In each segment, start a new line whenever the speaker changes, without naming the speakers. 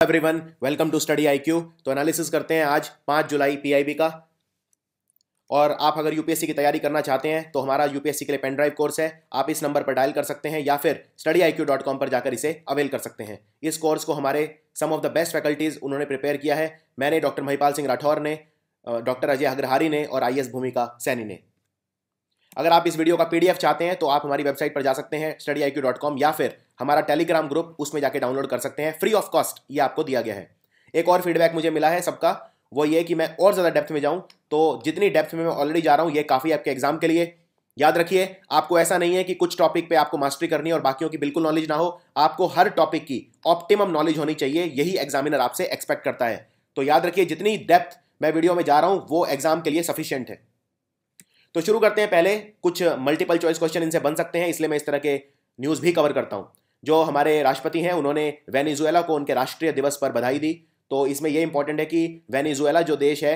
Everyone, welcome to study IQ. तो analysis करते हैं आज 5 जुलाई पीआईबी का। और आप अगर यूपीएससी की तैयारी करना चाहते हैं तो हमारा यूपीएससी के लिए पेन ड्राइव कोर्स है। आप इस नंबर पर डायल कर सकते हैं या फिर studiiq.com पर जाकर इसे अवेल कर सकते हैं। इस कोर्स को हमारे सम ऑफ द बेस्ट फैकल्टीज उन्होंने प्रिपेयर किया है। मैंने, डॉक्टर महिपाल सिंह राठौर ने, डॉक्टर अजय अग्रहारी ने और IAS भूमिका सैनी ने। अगर आप इस वीडियो का PDF चाहते हैं तो आप हमारी वेबसाइट पर जा सकते हैं studiiq.com, या फिर हमारा टेलीग्राम ग्रुप, उसमें जाके डाउनलोड कर सकते हैं फ्री ऑफ कॉस्ट। ये आपको दिया गया है। एक और फीडबैक मुझे मिला है सबका, वो ये कि मैं और ज़्यादा डेप्थ में जाऊं, तो जितनी डेप्थ में मैं ऑलरेडी जा रहा हूं ये काफ़ी आपके एग्जाम के लिए। याद रखिए, आपको ऐसा नहीं है कि कुछ टॉपिक पे आपको मास्टरी करनी है और बाकियों की बिल्कुल नॉलेज ना हो। आपको हर टॉपिक की ऑप्टिमम नॉलेज होनी चाहिए, यही एग्जामिनर आपसे एक्सपेक्ट करता है। तो याद रखिए, जितनी डेप्थ मैं वीडियो में जा रहा हूं वो एग्जाम के लिए सफिशियंट है। तो शुरू करते हैं। पहले कुछ मल्टीपल चॉइस क्वेश्चन इनसे बन सकते हैं, इसलिए मैं इस तरह के न्यूज़ भी कवर करता हूं। जो हमारे राष्ट्रपति हैं उन्होंने वेनेजुएला को उनके राष्ट्रीय दिवस पर बधाई दी। तो इसमें यह इंपॉर्टेंट है कि वेनेजुएला जो देश है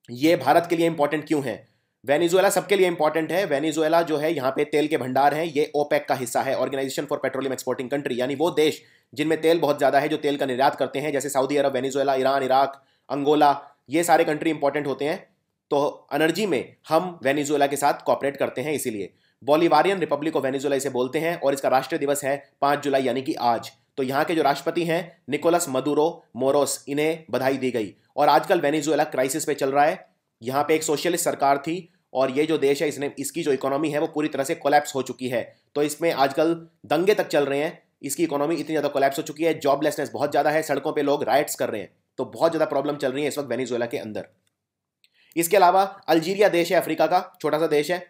ये भारत के लिए इंपॉर्टेंट क्यों है। वेनेजुएला सबके लिए इंपॉर्टेंट है। वेनेजुएला जो है, यहाँ पे तेल के भंडार हैं, ये ओपेक का हिस्सा है, organization for petroleum exporting country, यानी वो देश जिनमें तेल बहुत ज़्यादा है, जो तेल का निर्यात करते हैं, जैसे सऊदी अरब, वेनेजुएला, ईरान, इराक, अंगोला, ये सारे कंट्री इंपॉर्टेंट होते हैं। तो एनर्जी में हम वेनेजुएला के साथ कॉपरेट करते हैं, इसीलिए बोलिवारियन रिपब्लिक ऑफ वेनेजुएला इसे बोलते हैं। और इसका राष्ट्रीय दिवस है 5 जुलाई, यानी कि आज। तो यहाँ के जो राष्ट्रपति हैं निकोलस मदुरो मोरोस, इन्हें बधाई दी गई। और आजकल वेनेजुएला क्राइसिस पे चल रहा है। यहाँ पे एक सोशलिस्ट सरकार थी और ये जो देश है इसकी जो इकोनॉमी है वो पूरी तरह से कोलैप्स हो चुकी है। तो इसमें आजकल दंगे तक चल रहे हैं। इसकी इकोनॉमी इतनी ज़्यादा कोलैप्स हो चुकी है, जॉबलेसनेस बहुत ज़्यादा है, सड़कों पर लोग राइट्स कर रहे हैं। तो बहुत ज़्यादा प्रॉब्लम चल रही है इस वक्त वेनेजुएला के अंदर। इसके अलावा अल्जीरिया देश है, अफ्रीका का छोटा सा देश है।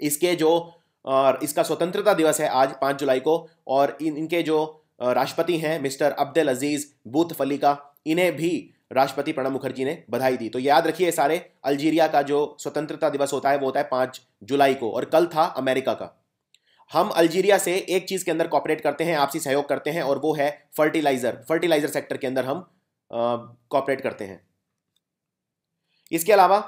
इसका स्वतंत्रता दिवस है आज 5 जुलाई को। और इनके जो राष्ट्रपति हैं मिस्टर अब्देल अजीज बूतफलिका, इन्हें भी राष्ट्रपति प्रणब मुखर्जी ने बधाई दी। तो याद रखिए, सारे अल्जीरिया का जो स्वतंत्रता दिवस होता है वो होता है 5 जुलाई को, और कल था अमेरिका का। हम अल्जीरिया से एक चीज के अंदर कॉपरेट करते हैं, आपसी सहयोग करते हैं, और वो है फर्टिलाइजर सेक्टर के अंदर हम कॉपरेट करते हैं। इसके अलावा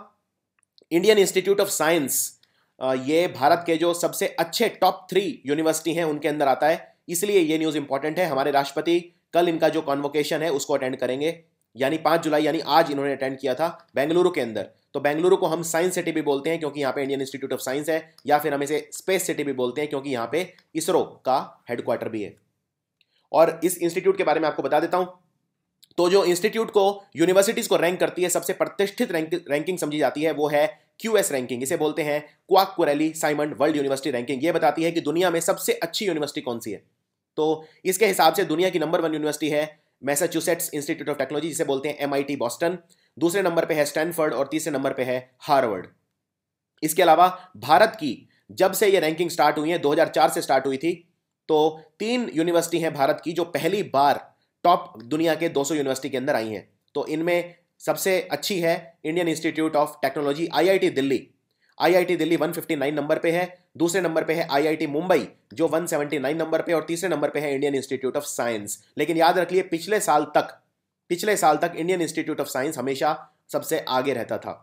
इंडियन इंस्टीट्यूट ऑफ साइंस, ये भारत के जो सबसे अच्छे टॉप 3 यूनिवर्सिटी हैं उनके अंदर आता है, इसलिए ये न्यूज़ इंपॉर्टेंट है। हमारे राष्ट्रपति कल इनका जो कॉन्वोकेशन है उसको अटेंड करेंगे, यानी 5 जुलाई, यानी आज इन्होंने अटेंड किया था बेंगलुरु के अंदर। तो बेंगलुरु को हम साइंस सिटी भी बोलते हैं क्योंकि यहाँ पे इंडियन इंस्टीट्यूट ऑफ साइंस है, या फिर हम इसे स्पेस सिटी भी बोलते हैं क्योंकि यहाँ पे इसरो का हेडक्वार्टर भी है। और इस इंस्टीट्यूट के बारे में आपको बता देता हूँ। तो जो इंस्टीट्यूट को यूनिवर्सिटीज को रैंक करती है, सबसे प्रतिष्ठित रैंकिंग समझी जाती है, वो है QS रैंकिंग। इसे बोलते हैं Quacquarelli Symonds World University Ranking. ये बताती है कि दुनिया में सबसे अच्छी यूनिवर्सिटी कौन सी है। तो इसके हिसाब से दुनिया की नंबर 1 यूनिवर्सिटी है मैसाचुसेट्स इंस्टीट्यूट ऑफ टेक्नोलॉजी, जिसे बोलते हैं MIT बॉस्टन। दूसरे नंबर पे है स्टैनफोर्ड और तीसरे नंबर पे है हार्वर्ड। इसके अलावा भारत की जब से ये रैंकिंग स्टार्ट हुई है, 2004 से स्टार्ट हुई थी, तो 3 यूनिवर्सिटी हैं भारत की जो पहली बार टॉप दुनिया के 200 यूनिवर्सिटी के अंदर आई हैं। तो इनमें सबसे अच्छी है Indian institute of technology, IIT Delhi. IIT Delhi 159 number पे है। दूसरे नंबर पे है IIT मुंबई जो 179 नंबर पे, और तीसरे नंबर पे है इंडियन इंस्टीट्यूट ऑफ साइंस। लेकिन याद रखिए, पिछले साल तक इंडियन इंस्टीट्यूट ऑफ साइंस हमेशा सबसे आगे रहता था।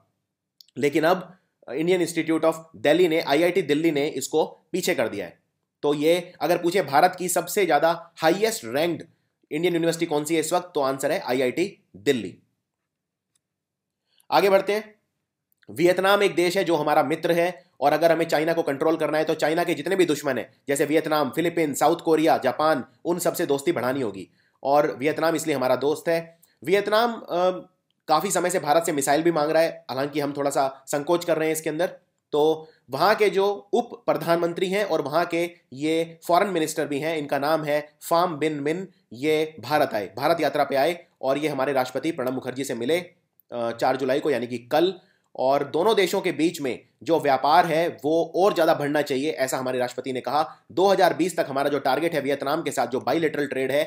लेकिन अब इंडियन इंस्टीट्यूट ऑफ दिल्ली ने, IIT दिल्ली ने इसको पीछे कर दिया है। तो ये अगर पूछे भारत की सबसे ज्यादा हाईएस्ट रैंक्ड इंडियन यूनिवर्सिटी कौन सी है इस वक्त, तो आंसर है IIT दिल्ली। आगे बढ़ते हैं। वियतनाम एक देश है जो हमारा मित्र है, और अगर हमें चाइना को कंट्रोल करना है तो चाइना के जितने भी दुश्मन हैं, जैसे Vietnam, Philippines, south Korea, Japan, उन सबसे दोस्ती बढ़ानी होगी। और वियतनाम इसलिए हमारा दोस्त है। वियतनाम काफ़ी समय से भारत से मिसाइल भी मांग रहा है, हालांकि हम थोड़ा सा संकोच कर रहे हैं इसके अंदर। तो वहाँ के जो उप प्रधानमंत्री हैं और वहाँ के ये फॉरेन मिनिस्टर भी हैं, इनका नाम है फाम बिन मिन, ये भारत यात्रा पे आए, और ये हमारे राष्ट्रपति प्रणब मुखर्जी से मिले 4 जुलाई को, यानी कि कल। और दोनों देशों के बीच में जो व्यापार है वो और ज़्यादा बढ़ना चाहिए, ऐसा हमारे राष्ट्रपति ने कहा। 2020 तक हमारा जो टारगेट है वियतनाम के साथ, जो बाइलेटरल ट्रेड है,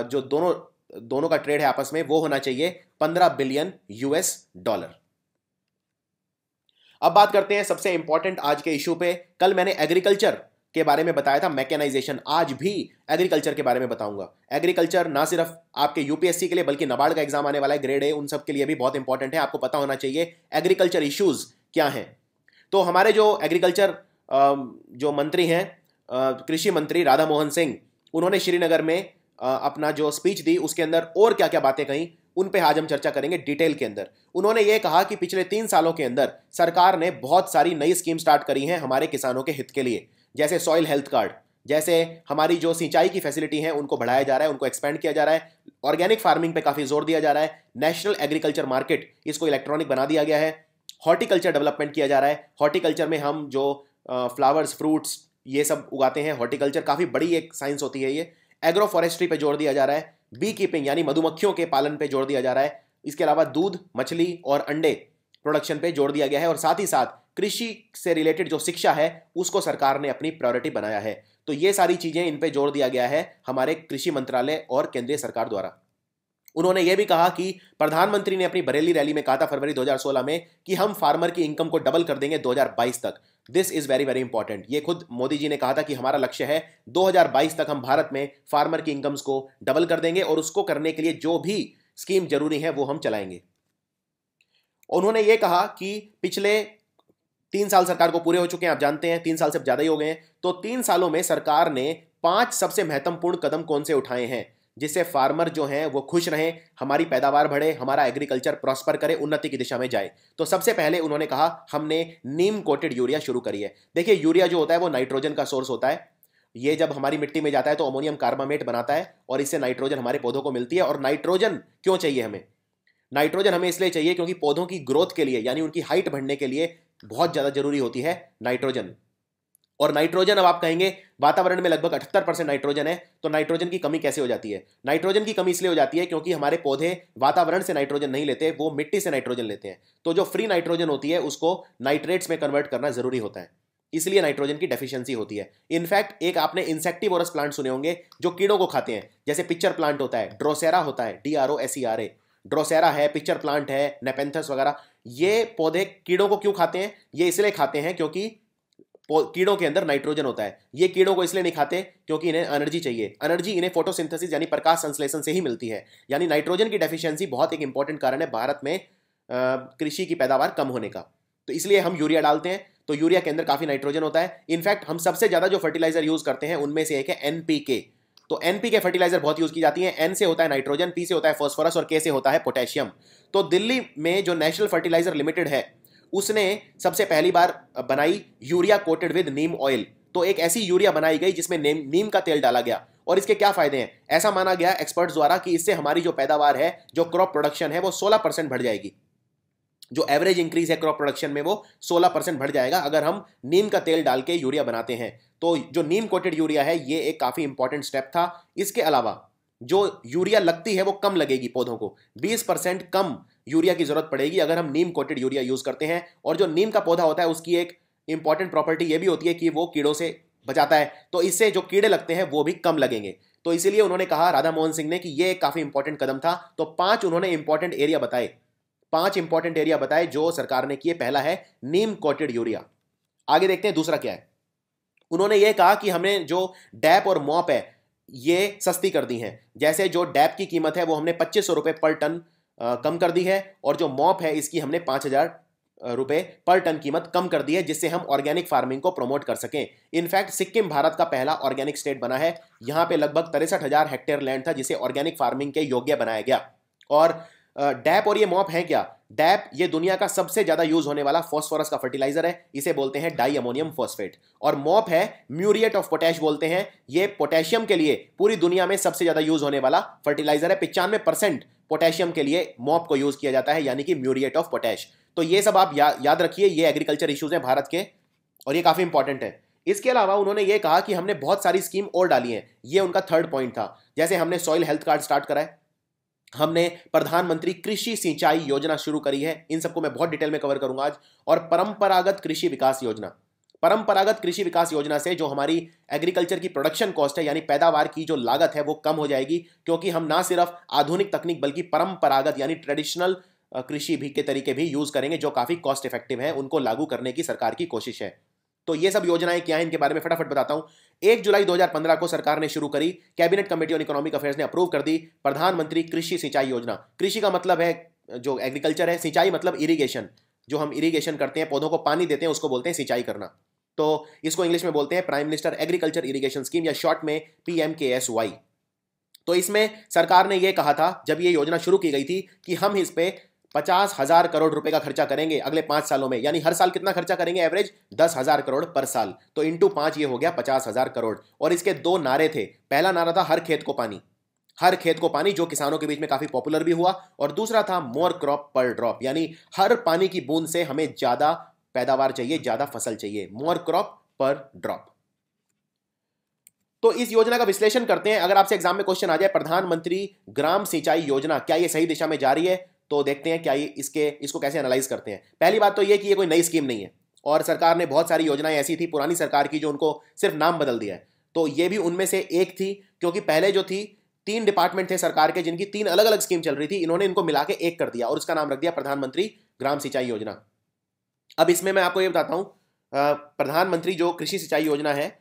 जो दोनों का ट्रेड है आपस में, वो होना चाहिए $15 बिलियन। अब बात करते हैं सबसे इंपॉर्टेंट आज के इशू पे। कल मैंने एग्रीकल्चर के बारे में बताया था, मैकेनाइजेशन। आज भी एग्रीकल्चर के बारे में बताऊंगा। एग्रीकल्चर ना सिर्फ आपके यूपीएससी के लिए बल्कि नाबार्ड का एग्जाम आने वाला है, ग्रेड A, उन सब के लिए भी बहुत इंपॉर्टेंट है। आपको पता होना चाहिए एग्रीकल्चर इश्यूज क्या हैं। तो हमारे जो एग्रीकल्चर जो मंत्री हैं, कृषि मंत्री राधा मोहन सिंह, उन्होंने श्रीनगर में अपना जो स्पीच दी उसके अंदर और क्या क्या बातें कही, उन पे आज हम चर्चा करेंगे डिटेल के अंदर। उन्होंने ये कहा कि पिछले 3 सालों के अंदर सरकार ने बहुत सारी नई स्कीम स्टार्ट करी हैं हमारे किसानों के हित के लिए, जैसे सॉइल हेल्थ कार्ड, जैसे हमारी जो सिंचाई की फैसिलिटी है उनको बढ़ाया जा रहा है, उनको एक्सपेंड किया जा रहा है, ऑर्गेनिक फार्मिंग पे काफी जोर दिया जा रहा है, नेशनल एग्रीकल्चर मार्केट इसको इलेक्ट्रॉनिक बना दिया गया है, हॉर्टिकल्चर डेवलपमेंट किया जा रहा है। हॉर्टिकल्चर में हम जो फ्लावर्स फ्रूट्स ये सब उगाते हैं, हॉर्टिकल्चर काफी बड़ी एक साइंस होती है ये। एग्रो फॉरेस्ट्री पे जोर दिया जा रहा है, बी कीपिंग यानी मधुमक्खियों के पालन पे जोर दिया जा रहा है, इसके अलावा दूध, मछली और अंडे प्रोडक्शन पे जोर दिया गया है, और साथ ही साथ कृषि से रिलेटेड जो शिक्षा है उसको सरकार ने अपनी प्रायोरिटी बनाया है। तो ये सारी चीजें इन पे जोर दिया गया है हमारे कृषि मंत्रालय और केंद्रीय सरकार द्वारा। उन्होंने ये भी कहा कि प्रधानमंत्री ने अपनी बरेली रैली में कहा था फरवरी 2016 में कि हम फार्मर की इनकम को डबल कर देंगे 2022 तक। This is very very important. ये खुद मोदी जी ने कहा था कि हमारा लक्ष्य है 2022 तक हम भारत में फार्मर की इनकम्स को डबल कर देंगे, और उसको करने के लिए जो भी स्कीम जरूरी है वो हम चलाएंगे। उन्होंने ये कहा कि पिछले 3 साल सरकार को पूरे हो चुके हैं, आप जानते हैं 3 साल से ज्यादा ही हो गए हैं। तो 3 सालों में सरकार ने 5 सबसे महत्वपूर्ण कदम कौन से उठाए हैं जिससे फार्मर जो हैं वो खुश रहें, हमारी पैदावार बढ़े, हमारा एग्रीकल्चर प्रॉस्पर करे, उन्नति की दिशा में जाए। तो सबसे पहले उन्होंने कहा हमने नीम कोटेड यूरिया शुरू करी है। देखिए यूरिया जो होता है वो नाइट्रोजन का सोर्स होता है। ये जब हमारी मिट्टी में जाता है तो अमोनियम कार्बामेट बनाता है और इससे नाइट्रोजन हमारे पौधों को मिलती है। और नाइट्रोजन क्यों चाहिए हमें? नाइट्रोजन हमें इसलिए चाहिए क्योंकि पौधों की ग्रोथ के लिए यानी उनकी हाइट बढ़ने के लिए बहुत ज्यादा जरूरी होती है नाइट्रोजन। और नाइट्रोजन, अब आप कहेंगे वातावरण में लगभग 78% नाइट्रोजन है, तो नाइट्रोजन की कमी कैसे हो जाती है? नाइट्रोजन की कमी इसलिए हो जाती है क्योंकि हमारे पौधे वातावरण से नाइट्रोजन नहीं लेते, वो मिट्टी से नाइट्रोजन लेते हैं। तो जो फ्री नाइट्रोजन होती है उसको नाइट्रेट्स में कन्वर्ट करना जरूरी होता है, इसलिए नाइट्रोजन की डेफिशिएंसी होती है। इनफैक्ट एक आपने इंसेक्टिवोरस प्लांट सुने होंगे जो कीड़ों को खाते हैं, जैसे पिक्चर प्लांट होता है, ड्रोसेरा होता है, DROSERA, ड्रोसेरा है, पिक्चर प्लांट है, नेपेंथस वगैरह। ये पौधे कीड़ों को क्यों खाते हैं? ये इसलिए खाते हैं क्योंकि कीड़ों के अंदर नाइट्रोजन होता है। ये कीड़ों को इसलिए नहीं खाते क्योंकि इन्हें एनर्जी चाहिए। एनर्जी इन्हें फोटोसिंथेसिस यानी प्रकाश संश्लेषण से ही मिलती है। यानी नाइट्रोजन की डेफिशिएंसी बहुत एक इंपॉर्टेंट कारण है भारत में कृषि की पैदावार कम होने का। तो इसलिए हम यूरिया डालते हैं, तो यूरिया के अंदर काफी नाइट्रोजन होता है। इनफैक्ट हम सबसे ज्यादा जो फर्टिलाइजर यूज करते हैं उनमें से एक है NPK। तो NPK फर्टिलाइजर बहुत यूज की जाती है। N से होता है नाइट्रोजन, P से होता है फास्फोरस और K से होता है पोटेशियम। तो दिल्ली में जो नेशनल फर्टिलाइजर लिमिटेड है उसने सबसे पहली बार बनाई urea coated with Neem oil. तो एक ऐसी यूरिया बनाई गई जिसमें नीम का तेल डाला गया। और इसके क्या फायदे हैं? ऐसा माना गया एक्सपर्ट्स द्वारा कि इससे हमारी जो पैदावार है, जो क्रॉप प्रोडक्शन है, वो 16% बढ़ जाएगी। जो एवरेज इंक्रीज है क्रॉप प्रोडक्शन में वो 16% बढ़ जाएगा अगर हम नीम का तेल डाल के यूरिया बनाते हैं। तो जो नीम कोटेड यूरिया है ये एक काफी इंपॉर्टेंट स्टेप था। इसके अलावा जो यूरिया लगती है वो कम लगेगी पौधों को, 20% कम यूरिया की जरूरत पड़ेगी अगर हम नीम कोटेड यूरिया यूज करते हैं। और जो नीम का पौधा होता है उसकी एक इंपॉर्टेंट प्रॉपर्टी ये भी होती है कि वो कीड़ों से बचाता है, तो इससे जो कीड़े लगते हैं वो भी कम लगेंगे। तो इसीलिए उन्होंने कहा, राधा मोहन सिंह ने, कि ये एक काफी इंपॉर्टेंट कदम था। तो 5 उन्होंने इंपॉर्टेंट एरिया बताए, 5 इंपॉर्टेंट एरिया बताए जो सरकार ने किए। पहला है नीम कोटेड यूरिया। आगे देखते हैं दूसरा क्या है। उन्होंने ये कहा कि हमने जो डैप और मॉप है ये सस्ती कर दी हैं। जैसे जो डैप की कीमत है वो हमने 2500 रुपये पर टन कम कर दी है, और जो मॉप है इसकी हमने 5000 रुपये पर टन कीमत कम कर दी है, जिससे हम ऑर्गेनिक फार्मिंग को प्रमोट कर सकें। इनफैक्ट सिक्किम भारत का पहला ऑर्गेनिक स्टेट बना है। यहाँ पे लगभग 63,000 हेक्टेयर लैंड था जिसे ऑर्गेनिक फार्मिंग के योग्य बनाया गया। और डैप और ये मॉप है क्या? डैप ये दुनिया का सबसे ज्यादा यूज होने वाला फास्फोरस का फर्टिलाइजर है, इसे बोलते हैं डाई अमोनियम फॉस्फेट। और मॉप है म्यूरिएट ऑफ पोटैश बोलते हैं, ये पोटेशियम के लिए पूरी दुनिया में सबसे ज्यादा यूज होने वाला फर्टिलाइजर है। 95% पोटेशियम के लिए मॉप को यूज किया जाता है, यानी कि म्यूरिएट ऑफ पोटैश। तो ये सब आप याद रखिए, ये एग्रीकल्चर इश्यूज हैं भारत के और ये काफी इंपॉर्टेंट है। इसके अलावा उन्होंने ये कहा कि हमने बहुत सारी स्कीम और डाली हैं, ये उनका थर्ड पॉइंट था। जैसे हमने सॉइल हेल्थ कार्ड स्टार्ट करा है, हमने प्रधानमंत्री कृषि सिंचाई योजना शुरू करी है, इन सबको मैं बहुत डिटेल में कवर करूंगा आज। और परंपरागत कृषि विकास योजना, परंपरागत कृषि विकास योजना से जो हमारी एग्रीकल्चर की प्रोडक्शन कॉस्ट है यानी पैदावार की जो लागत है वो कम हो जाएगी, क्योंकि हम ना सिर्फ आधुनिक तकनीक बल्कि परंपरागत यानी ट्रेडिशनल कृषि भी के तरीके भी यूज करेंगे जो काफी कॉस्ट इफेक्टिव है, उनको लागू करने की सरकार की कोशिश है। तो ये सब योजनाएं क्या है इनके बारे में फटाफट बताता हूं। 1 जुलाई 2015 को सरकार ने शुरू करी, cabinet committee on economic affairs ने अप्रूव कर दी प्रधानमंत्री कृषि सिंचाई योजना। कृषि का मतलब है जो एग्रीकल्चर है, सिंचाई मतलब इरिगेशन, जो हम इरिगेशन करते हैं, पौधों को पानी देते हैं, उसको बोलते हैं सिंचाई करना। तो इसको इंग्लिश में बोलते हैं prime minister agriculture irrigation scheme या शॉर्ट में PMKSY। तो इसमें सरकार ने यह कहा था जब ये योजना शुरू की गई थी कि हम इस पे 50,000 करोड़ रुपए का खर्चा करेंगे अगले 5 सालों में, यानी हर साल कितना खर्चा करेंगे, एवरेज 10,000 करोड़ पर साल। तो इंटू 5 ये हो गया 50,000 करोड़। और इसके दो नारे थे, पहला नारा था हर खेत को पानी, हर खेत को पानी, जो किसानों के बीच में काफी पॉपुलर भी हुआ। और दूसरा था मोर क्रॉप पर ड्रॉप, यानी हर पानी की बूंद से हमें ज्यादा पैदावार चाहिए, ज्यादा फसल चाहिए, मोर क्रॉप पर ड्रॉप। तो इस योजना का विश्लेषण करते हैं। अगर आपसे एग्जाम में क्वेश्चन आ जाए प्रधानमंत्री ग्राम सिंचाई योजना क्या ये सही दिशा में जा रही है, तो देखते हैं क्या ये इसको कैसे एनालाइज करते हैं। पहली बात तो ये कि ये कोई नई स्कीम नहीं है और सरकार ने बहुत सारी योजनाएं ऐसी थी पुरानी सरकार की जो उनको सिर्फ नाम बदल दिया है, तो ये भी उनमें से एक थी। क्योंकि पहले जो थी 3 डिपार्टमेंट थे सरकार के जिनकी 3 अलग अलग स्कीम चल रही थी, इन्होंने इनको मिला के एक कर दिया और उसका नाम रख दिया प्रधानमंत्री ग्राम सिंचाई योजना। अब इसमें मैं आपको ये बताता हूं, प्रधानमंत्री जो कृषि सिंचाई योजना है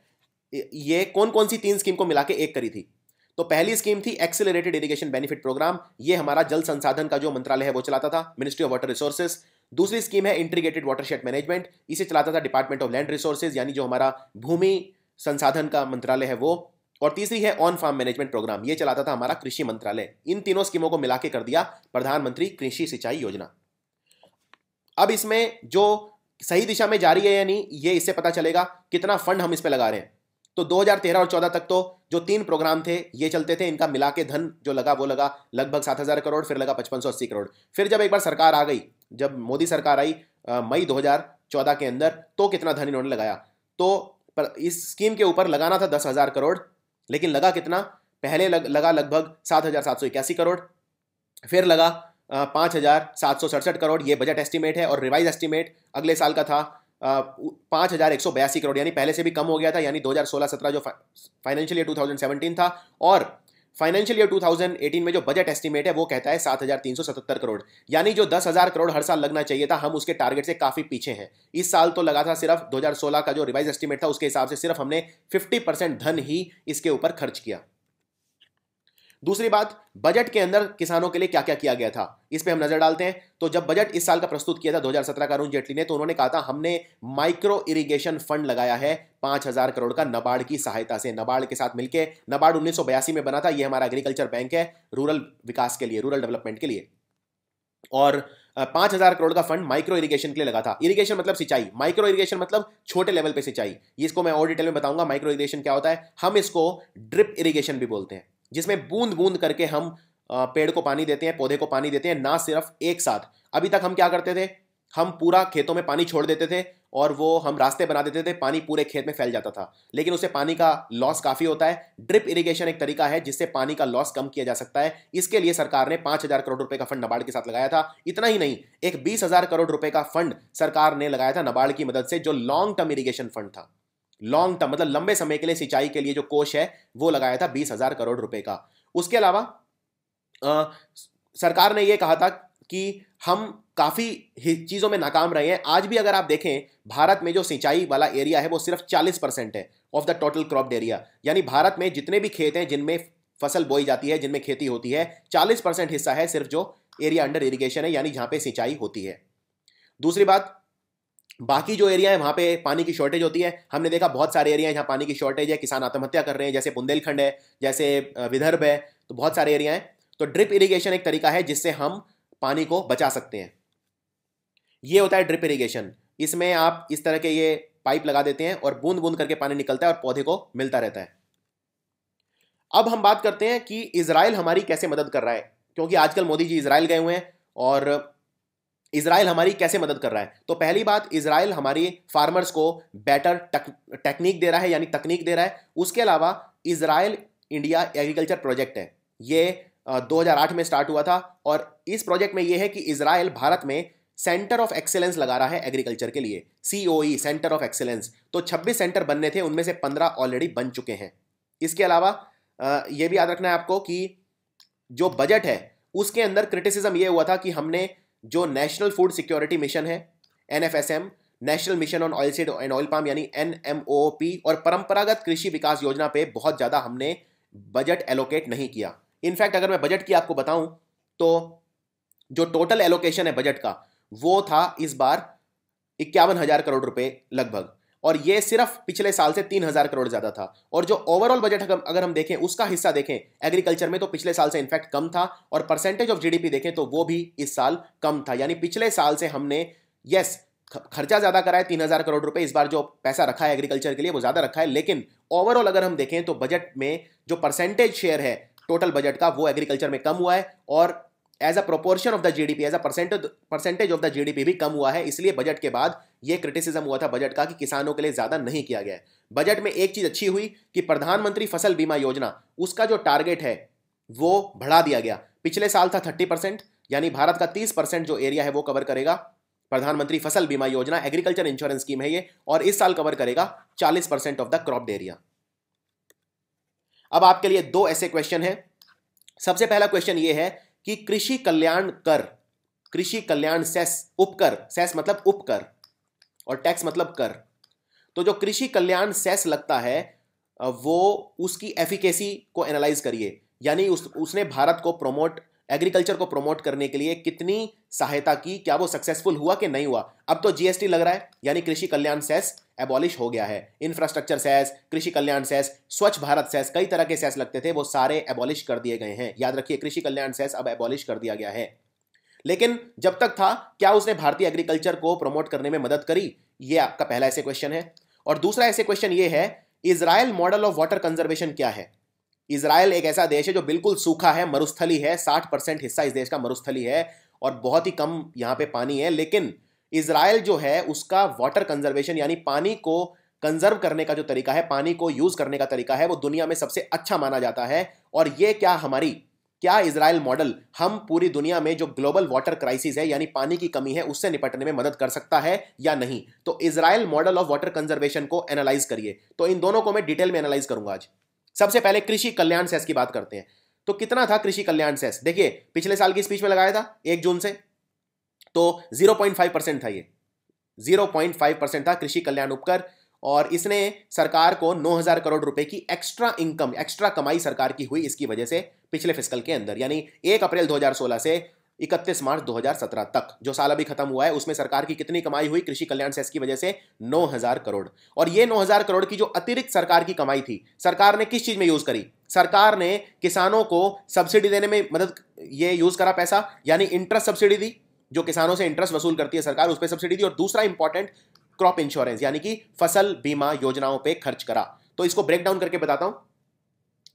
ये कौन कौन सी 3 स्कीम को मिला के एक करी थी। तो पहली स्कीम थी एक्सेलरेटेड इरिगेशन बेनिफिट प्रोग्राम, ये हमारा जल संसाधन का जो मंत्रालय है वो चलाता था, मिनिस्ट्री ऑफ वाटर रिसोर्सेज। दूसरी स्कीम है इंटीग्रेटेड वाटरशेड मैनेजमेंट, इसे चलाता था डिपार्टमेंट ऑफ लैंड रिसोर्सेज, यानी जो हमारा भूमि संसाधन का मंत्रालय है वो। और तीसरी है ऑन फार्म मैनेजमेंट प्रोग्राम, ये चलाता था हमारा कृषि मंत्रालय। इन तीनों स्कीमों को मिला के कर दिया प्रधानमंत्री कृषि सिंचाई योजना। अब इसमें जो सही दिशा में जा रही है या नहीं, ये इससे पता चलेगा कितना फंड हम इस पे लगा रहे हैं। तो 2013 और 14 तक तो जो 3 प्रोग्राम थे ये चलते थे, इनका मिला के धन जो लगा वो लगा लगभग 7,000 करोड़, फिर लगा 5580 करोड़। फिर जब एक बार सरकार आ गई, जब मोदी सरकार आई मई 2014 के अंदर, तो कितना धन इन्होंने लगाया, तो इस स्कीम के ऊपर लगाना था 10,000 करोड़, लेकिन लगा कितना, पहले लगा लगभग 7,781 करोड़, फिर लगा 5,767 करोड़, ये बजट एस्टिमेट है। और रिवाइज एस्टिमेट अगले साल का था 5,182 करोड़, यानी पहले से भी कम हो गया था। यानी 2016-17 जो फाइनेंशियल ईयर 2017 था, और फाइनेंशियल ईयर 2018 में जो बजट एस्टिमेट है वो कहता है 7,377 करोड़, यानी जो 10,000 करोड़ हर साल लगना चाहिए था, हम उसके टारगेट से काफी पीछे हैं। इस साल तो लगा था सिर्फ 2016 का जो रिवाइज एस्टिमेट था उसके हिसाब से सिर्फ हमने 50% धन ही इसके ऊपर खर्च किया। दूसरी बात, बजट के अंदर किसानों के लिए क्या क्या किया गया था, इस पे हम नजर डालते हैं। तो जब बजट इस साल का प्रस्तुत किया था 2017 का अरुण जेटली ने, तो उन्होंने कहा था हमने माइक्रो इरिगेशन फंड लगाया है 5,000 करोड़ का नाबार्ड की सहायता से, नाबार्ड के साथ मिलकर। नाबार्ड 1982 में बना था, ये हमारा एग्रीकल्चर बैंक है रूरल विकास के लिए, रूरल डेवलपमेंट के लिए। और 5,000 करोड़ का फंड माइक्रो इरिगेशन के लिए लगा था। इरिगेशन मतलब सिंचाई, माइक्रो इरिगेशन मतलब छोटे लेवल पे सिंचाई। इसको मैं और डिटेल में बताऊंगा माइक्रो इरिगेशन क्या होता है। हम इसको ड्रिप इरिगेशन भी बोलते हैं, जिसमें बूंद बूंद करके हम पेड़ को पानी देते हैं, पौधे को पानी देते हैं, ना सिर्फ एक साथ। अभी तक हम क्या करते थे, हम पूरा खेतों में पानी छोड़ देते थे और वो हम रास्ते बना देते थे, पानी पूरे खेत में फैल जाता था, लेकिन उससे पानी का लॉस काफी होता है। ड्रिप इरिगेशन एक तरीका है जिससे पानी का लॉस कम किया जा सकता है। इसके लिए सरकार ने 5,000 करोड़ रुपए का फंड नाबार्ड के साथ लगाया था। इतना ही नहीं, एक 20,000 करोड़ रुपए का फंड सरकार ने लगाया था नाबार्ड की मदद से, जो लॉन्ग टर्म इरिगेशन फंड था। लॉन्ग टर्म मतलब लंबे समय के लिए सिंचाई के लिए जो कोष है वो लगाया था 20,000 करोड़ रुपए का। उसके अलावा सरकार ने यह कहा था कि हम काफी चीजों में नाकाम रहे हैं। आज भी अगर आप देखें, भारत में जो सिंचाई वाला एरिया है वो सिर्फ 40% है of the total cropped area. यानी भारत में जितने भी खेत हैं जिनमें फसल बोई जाती है, जिनमें खेती होती है, 40% हिस्सा है सिर्फ जो एरिया अंडर इरिगेशन है, यानी जहां पे सिंचाई होती है। दूसरी बात, बाकी जो एरिया है वहां पे पानी की शॉर्टेज होती है। हमने देखा बहुत सारे एरिया है जहां पानी की शॉर्टेज है, किसान आत्महत्या कर रहे हैं, जैसे बुंदेलखंड है, जैसे विदर्भ है, तो बहुत सारे एरिया हैं। तो ड्रिप इरिगेशन एक तरीका है जिससे हम पानी को बचा सकते हैं। ये होता है ड्रिप इरिगेशन। इसमें आप इस तरह के ये पाइप लगा देते हैं और बूंद बूंद करके पानी निकलता है और पौधे को मिलता रहता है। अब हम बात करते हैं कि इजराइल हमारी कैसे मदद कर रहा है, क्योंकि आजकल मोदी जी इजराइल गए हुए हैं और इजराइल हमारी कैसे मदद कर रहा है। तो पहली बात, इजराइल हमारी फार्मर्स को बेटर टेक्निक दे रहा है, यानी तकनीक दे रहा है। उसके अलावा इजराइल इंडिया एग्रीकल्चर प्रोजेक्ट है, ये 2008 में स्टार्ट हुआ था और इस प्रोजेक्ट में यह है कि इजराइल भारत में सेंटर ऑफ एक्सेलेंस लगा रहा है एग्रीकल्चर के लिए, COE सेंटर ऑफ एक्सेलेंस। तो 26 सेंटर बनने थे, उनमें से 15 ऑलरेडी बन चुके हैं। इसके अलावा यह भी याद रखना है आपको कि जो बजट है उसके अंदर क्रिटिसिज्म यह हुआ था कि हमने जो नेशनल फूड सिक्योरिटी मिशन है NFSM, national mission on oilseed and oil palm यानी NMOP, और परंपरागत कृषि विकास योजना पे बहुत ज्यादा हमने बजट एलोकेट नहीं किया। इनफैक्ट अगर मैं बजट की आपको बताऊं तो जो टोटल एलोकेशन है बजट का वो था इस बार 51,000 करोड़ रुपए लगभग, और ये सिर्फ पिछले साल से 3,000 करोड़ ज्यादा था। और जो ओवरऑल बजट अगर हम देखें, उसका हिस्सा देखें एग्रीकल्चर में, तो पिछले साल से इनफैक्ट कम था, और परसेंटेज ऑफ जीडीपी देखें तो वो भी इस साल कम था। यानी पिछले साल से हमने खर्चा ज्यादा करा है, 3,000 करोड़ रुपए इस बार जो पैसा रखा है एग्रीकल्चर के लिए वो ज्यादा रखा है, लेकिन ओवरऑल अगर हम देखें तो बजट में जो परसेंटेज शेयर है टोटल बजट का वो एग्रीकल्चर में कम हुआ है, और as a proportion of the GDP, as a percentage of the GDP भी कम हुआ है। इसलिए बजट के बाद ये क्रिटिसिज्म हुआ था बजट का कि किसानों के लिए ज्यादा नहीं किया गया है। बजट में एक चीज अच्छी हुई कि प्रधानमंत्री फसल बीमा योजना, उसका जो टारगेट है वो बढ़ा दिया गया। पिछले साल था 30%, यानी भारत का 30% जो एरिया है वो कवर करेगा प्रधानमंत्री फसल बीमा योजना, एग्रीकल्चर इंश्योरेंस स्कीम है ये, और इस साल कवर करेगा 40% ऑफ द क्रॉप एरिया। अब आपके लिए दो ऐसे क्वेश्चन है। सबसे पहला क्वेश्चन ये है कि कृषि कल्याण कर, कृषि कल्याण सेस, उपकर, सेस मतलब उपकर और टैक्स मतलब कर, तो जो कृषि कल्याण सेस लगता है वो उसकी एफिकेसी को एनालाइज करिए, यानी उसने भारत को प्रोमोट, एग्रीकल्चर को प्रमोट करने के लिए कितनी सहायता की, क्या वो सक्सेसफुल हुआ कि नहीं हुआ। अब तो जीएसटी लग रहा है, यानी कृषि कल्याण सेस एबॉलिश हो गया है। इंफ्रास्ट्रक्चर सेस, कृषि कल्याण सेस, स्वच्छ भारत सेस, कई तरह के सेस लगते थे, वो सारे एबॉलिश कर दिए गए हैं। याद रखिए, कृषि कल्याण सेस अब एबॉलिश कर दिया गया है। लेकिन जब तक था, क्या उसने भारतीय एग्रीकल्चर को प्रमोट करने में मदद करी? ये आपका पहला ऐसे क्वेश्चन है। और दूसरा ऐसे क्वेश्चन ये है, Israel model of water conservation क्या है? इजराइल एक ऐसा देश है जो बिल्कुल सूखा है, मरुस्थली है, 60% हिस्सा इस देश का मरुस्थली है और बहुत ही कम यहां पे पानी है। लेकिन इजराइल जो है उसका वाटर कंजर्वेशन यानी पानी को कंजर्व करने का जो तरीका है, पानी को यूज करने का तरीका है, वो दुनिया में सबसे अच्छा माना जाता है। और ये क्या इजराइल मॉडल हम पूरी दुनिया में जो ग्लोबल वाटर क्राइसिस है यानी पानी की कमी है उससे निपटने में मदद कर सकता है या नहीं? तो Israel model of water conservation को एनालाइज करिए। तो इन दोनों को मैं डिटेल में एनालाइज करूंगा आज। सबसे पहले कृषि कल्याण सेस की बात करते हैं। तो कितना था कृषि कल्याण सेस? देखिए, पिछले साल की स्पीच में लगाया था 1 जून से, तो 0.5% था, ये 0.5% था कृषि कल्याण उपकर। और इसने सरकार को 9,000 करोड़ रुपए की एक्स्ट्रा इनकम, एक्स्ट्रा कमाई सरकार की हुई इसकी वजह से पिछले फिस्कल के अंदर, यानी 1 अप्रैल 2016 से 31 मार्च 2017 तक जो साल अभी खत्म हुआ है उसमें सरकार की कितनी कमाई हुई कृषि कल्याण सेस की वजह से? 9,000 करोड़। और ये 9,000 करोड़ की जो अतिरिक्त सरकार की कमाई थी, सरकार ने किस चीज में यूज करी? सरकार ने किसानों को सब्सिडी देने में मदद, ये यूज करा पैसा, यानी इंटरेस्ट सब्सिडी दी, जो किसानों से इंटरेस्ट वसूल करती है सरकार, उस पर सब्सिडी दी। और दूसरा इंपॉर्टेंट, क्रॉप इंश्योरेंस यानी कि फसल बीमा योजनाओं पे खर्च करा। तो इसको ब्रेक डाउन करके बताता हूं।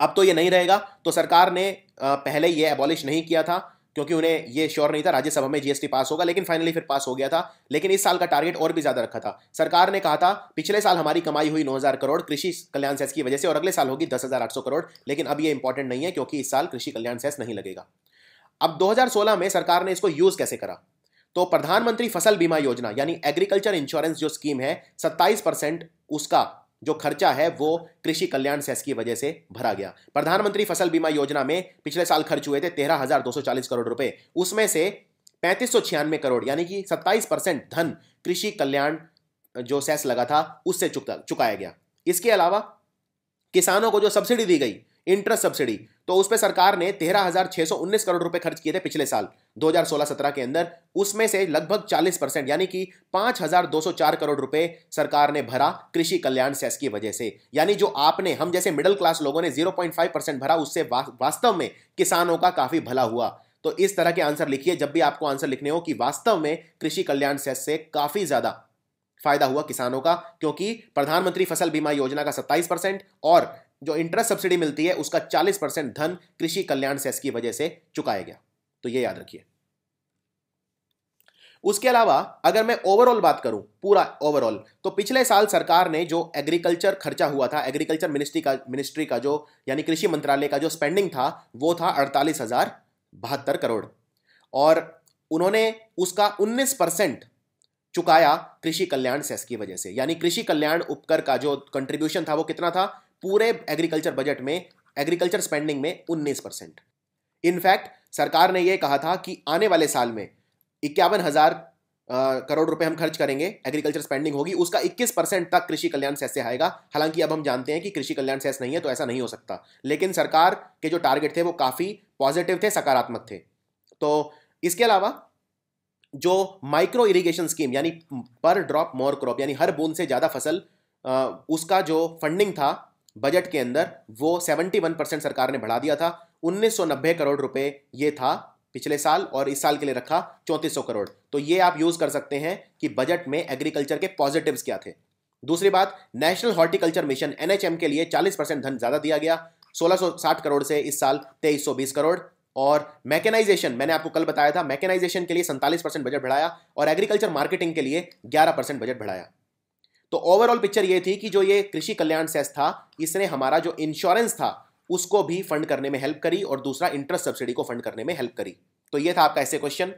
अब तो ये नहीं रहेगा, तो सरकार ने पहले ये एबॉलिश नहीं किया था क्योंकि उन्हें ये श्योर नहीं था राज्यसभा में जीएसटी पास होगा, लेकिन फाइनली फिर पास हो गया था। लेकिन इस साल का टारगेट और भी ज्यादा रखा था। सरकार ने कहा था पिछले साल हमारी कमाई हुई 9,000 करोड़ कृषि कल्याण सेस की वजह से और अगले साल होगी 10,800 करोड़। लेकिन अब ये इंपॉर्टेंट नहीं है क्योंकि इस साल कृषि कल्याण सेस नहीं लगेगा। अब 2016 में सरकार ने इसको यूज कैसे करा? तो प्रधानमंत्री फसल बीमा योजना यानी एग्रीकल्चर इंश्योरेंस जो स्कीम है, 27% उसका जो खर्चा है वो कृषि कल्याण सेस की वजह से भरा गया। प्रधानमंत्री फसल बीमा योजना में पिछले साल खर्च हुए थे 13,240 करोड़ रुपए, उसमें से 3596 करोड़ यानी कि 27% धन कृषि कल्याण जो सेस लगा था उससे चुकाया गया। इसके अलावा किसानों को जो सब्सिडी दी गई, इंटरेस्ट सब्सिडी, तो उस पर सरकार ने 13,619 करोड़ रुपए खर्च किए थे पिछले साल 2016-17 के अंदर। उसमें से लगभग 40% यानी कि 5,204 करोड़ रुपए सरकार ने भरा कृषि कल्याण सेस की वजह से। यानी जो आपने, हम जैसे मिडिल क्लास लोगों ने 0.5% भरा, उससे वास्तव में किसानों का काफी भला हुआ। तो इस तरह के आंसर लिखिए जब भी आपको आंसर लिखने हो कि वास्तव में कृषि कल्याण सेस से काफी ज्यादा फायदा हुआ किसानों का, क्योंकि प्रधानमंत्री फसल बीमा योजना का 27% और जो इंटरेस्ट सब्सिडी मिलती है उसका 40% धन कृषि कल्याण सेस की वजह से चुकाया गया। तो ये याद रखिए। उसके अलावा अगर मैं ओवरऑल बात करूं, पूरा ओवरऑल, तो पिछले साल सरकार ने जो एग्रीकल्चर खर्चा हुआ था, एग्रीकल्चर मिनिस्ट्री का जो यानी कृषि मंत्रालय का जो स्पेंडिंग था वो था 48,072 करोड़ और उन्होंने उसका 19% चुकाया कृषि कल्याण सेस की वजह से। यानी कृषि कल्याण उपकर का जो कंट्रीब्यूशन था वो कितना था पूरे एग्रीकल्चर बजट में, एग्रीकल्चर स्पेंडिंग में? 19%। इनफैक्ट सरकार ने यह कहा था कि आने वाले साल में 51,000 करोड़ रुपए हम खर्च करेंगे, एग्रीकल्चर स्पेंडिंग होगी, उसका 21% तक कृषि कल्याण सेस से आएगा। हालांकि अब हम जानते हैं कि कृषि कल्याण सेस नहीं है तो ऐसा नहीं हो सकता, लेकिन सरकार के जो टारगेट थे वो काफी पॉजिटिव थे, सकारात्मक थे। तो इसके अलावा जो माइक्रो इरिगेशन स्कीम यानी पर ड्रॉप मोर क्रॉप यानी हर बूंद से ज्यादा फसल उसका जो फंडिंग था बजट के अंदर वो 71% सरकार ने बढ़ा दिया था। 1990 करोड़ रुपए ये था पिछले साल, और इस साल के लिए रखा 3400 करोड़। तो ये आप यूज कर सकते हैं कि बजट में एग्रीकल्चर के पॉजिटिव्स क्या थे। दूसरी बात, नेशनल हॉर्टिकल्चर मिशन NHM के लिए 40% धन ज्यादा दिया गया, 1660 करोड़ से इस साल 2320 करोड़। और मैकेनाइजेशन, मैंने आपको कल बताया था, मैकेनाइजेशन के लिए 47% बजट बढ़ाया, और एग्रीकल्चर मार्केटिंग के लिए 11% बजट बढ़ाया। तो ओवरऑल पिक्चर ये थी कि जो ये कृषि कल्याण सेस था, इसने हमारा जो इंश्योरेंस था उसको भी फंड करने में हेल्प करी, और दूसरा इंटरेस्ट सब्सिडी को फंड करने में हेल्प करी। तो ये था आपका ऐसे क्वेश्चन।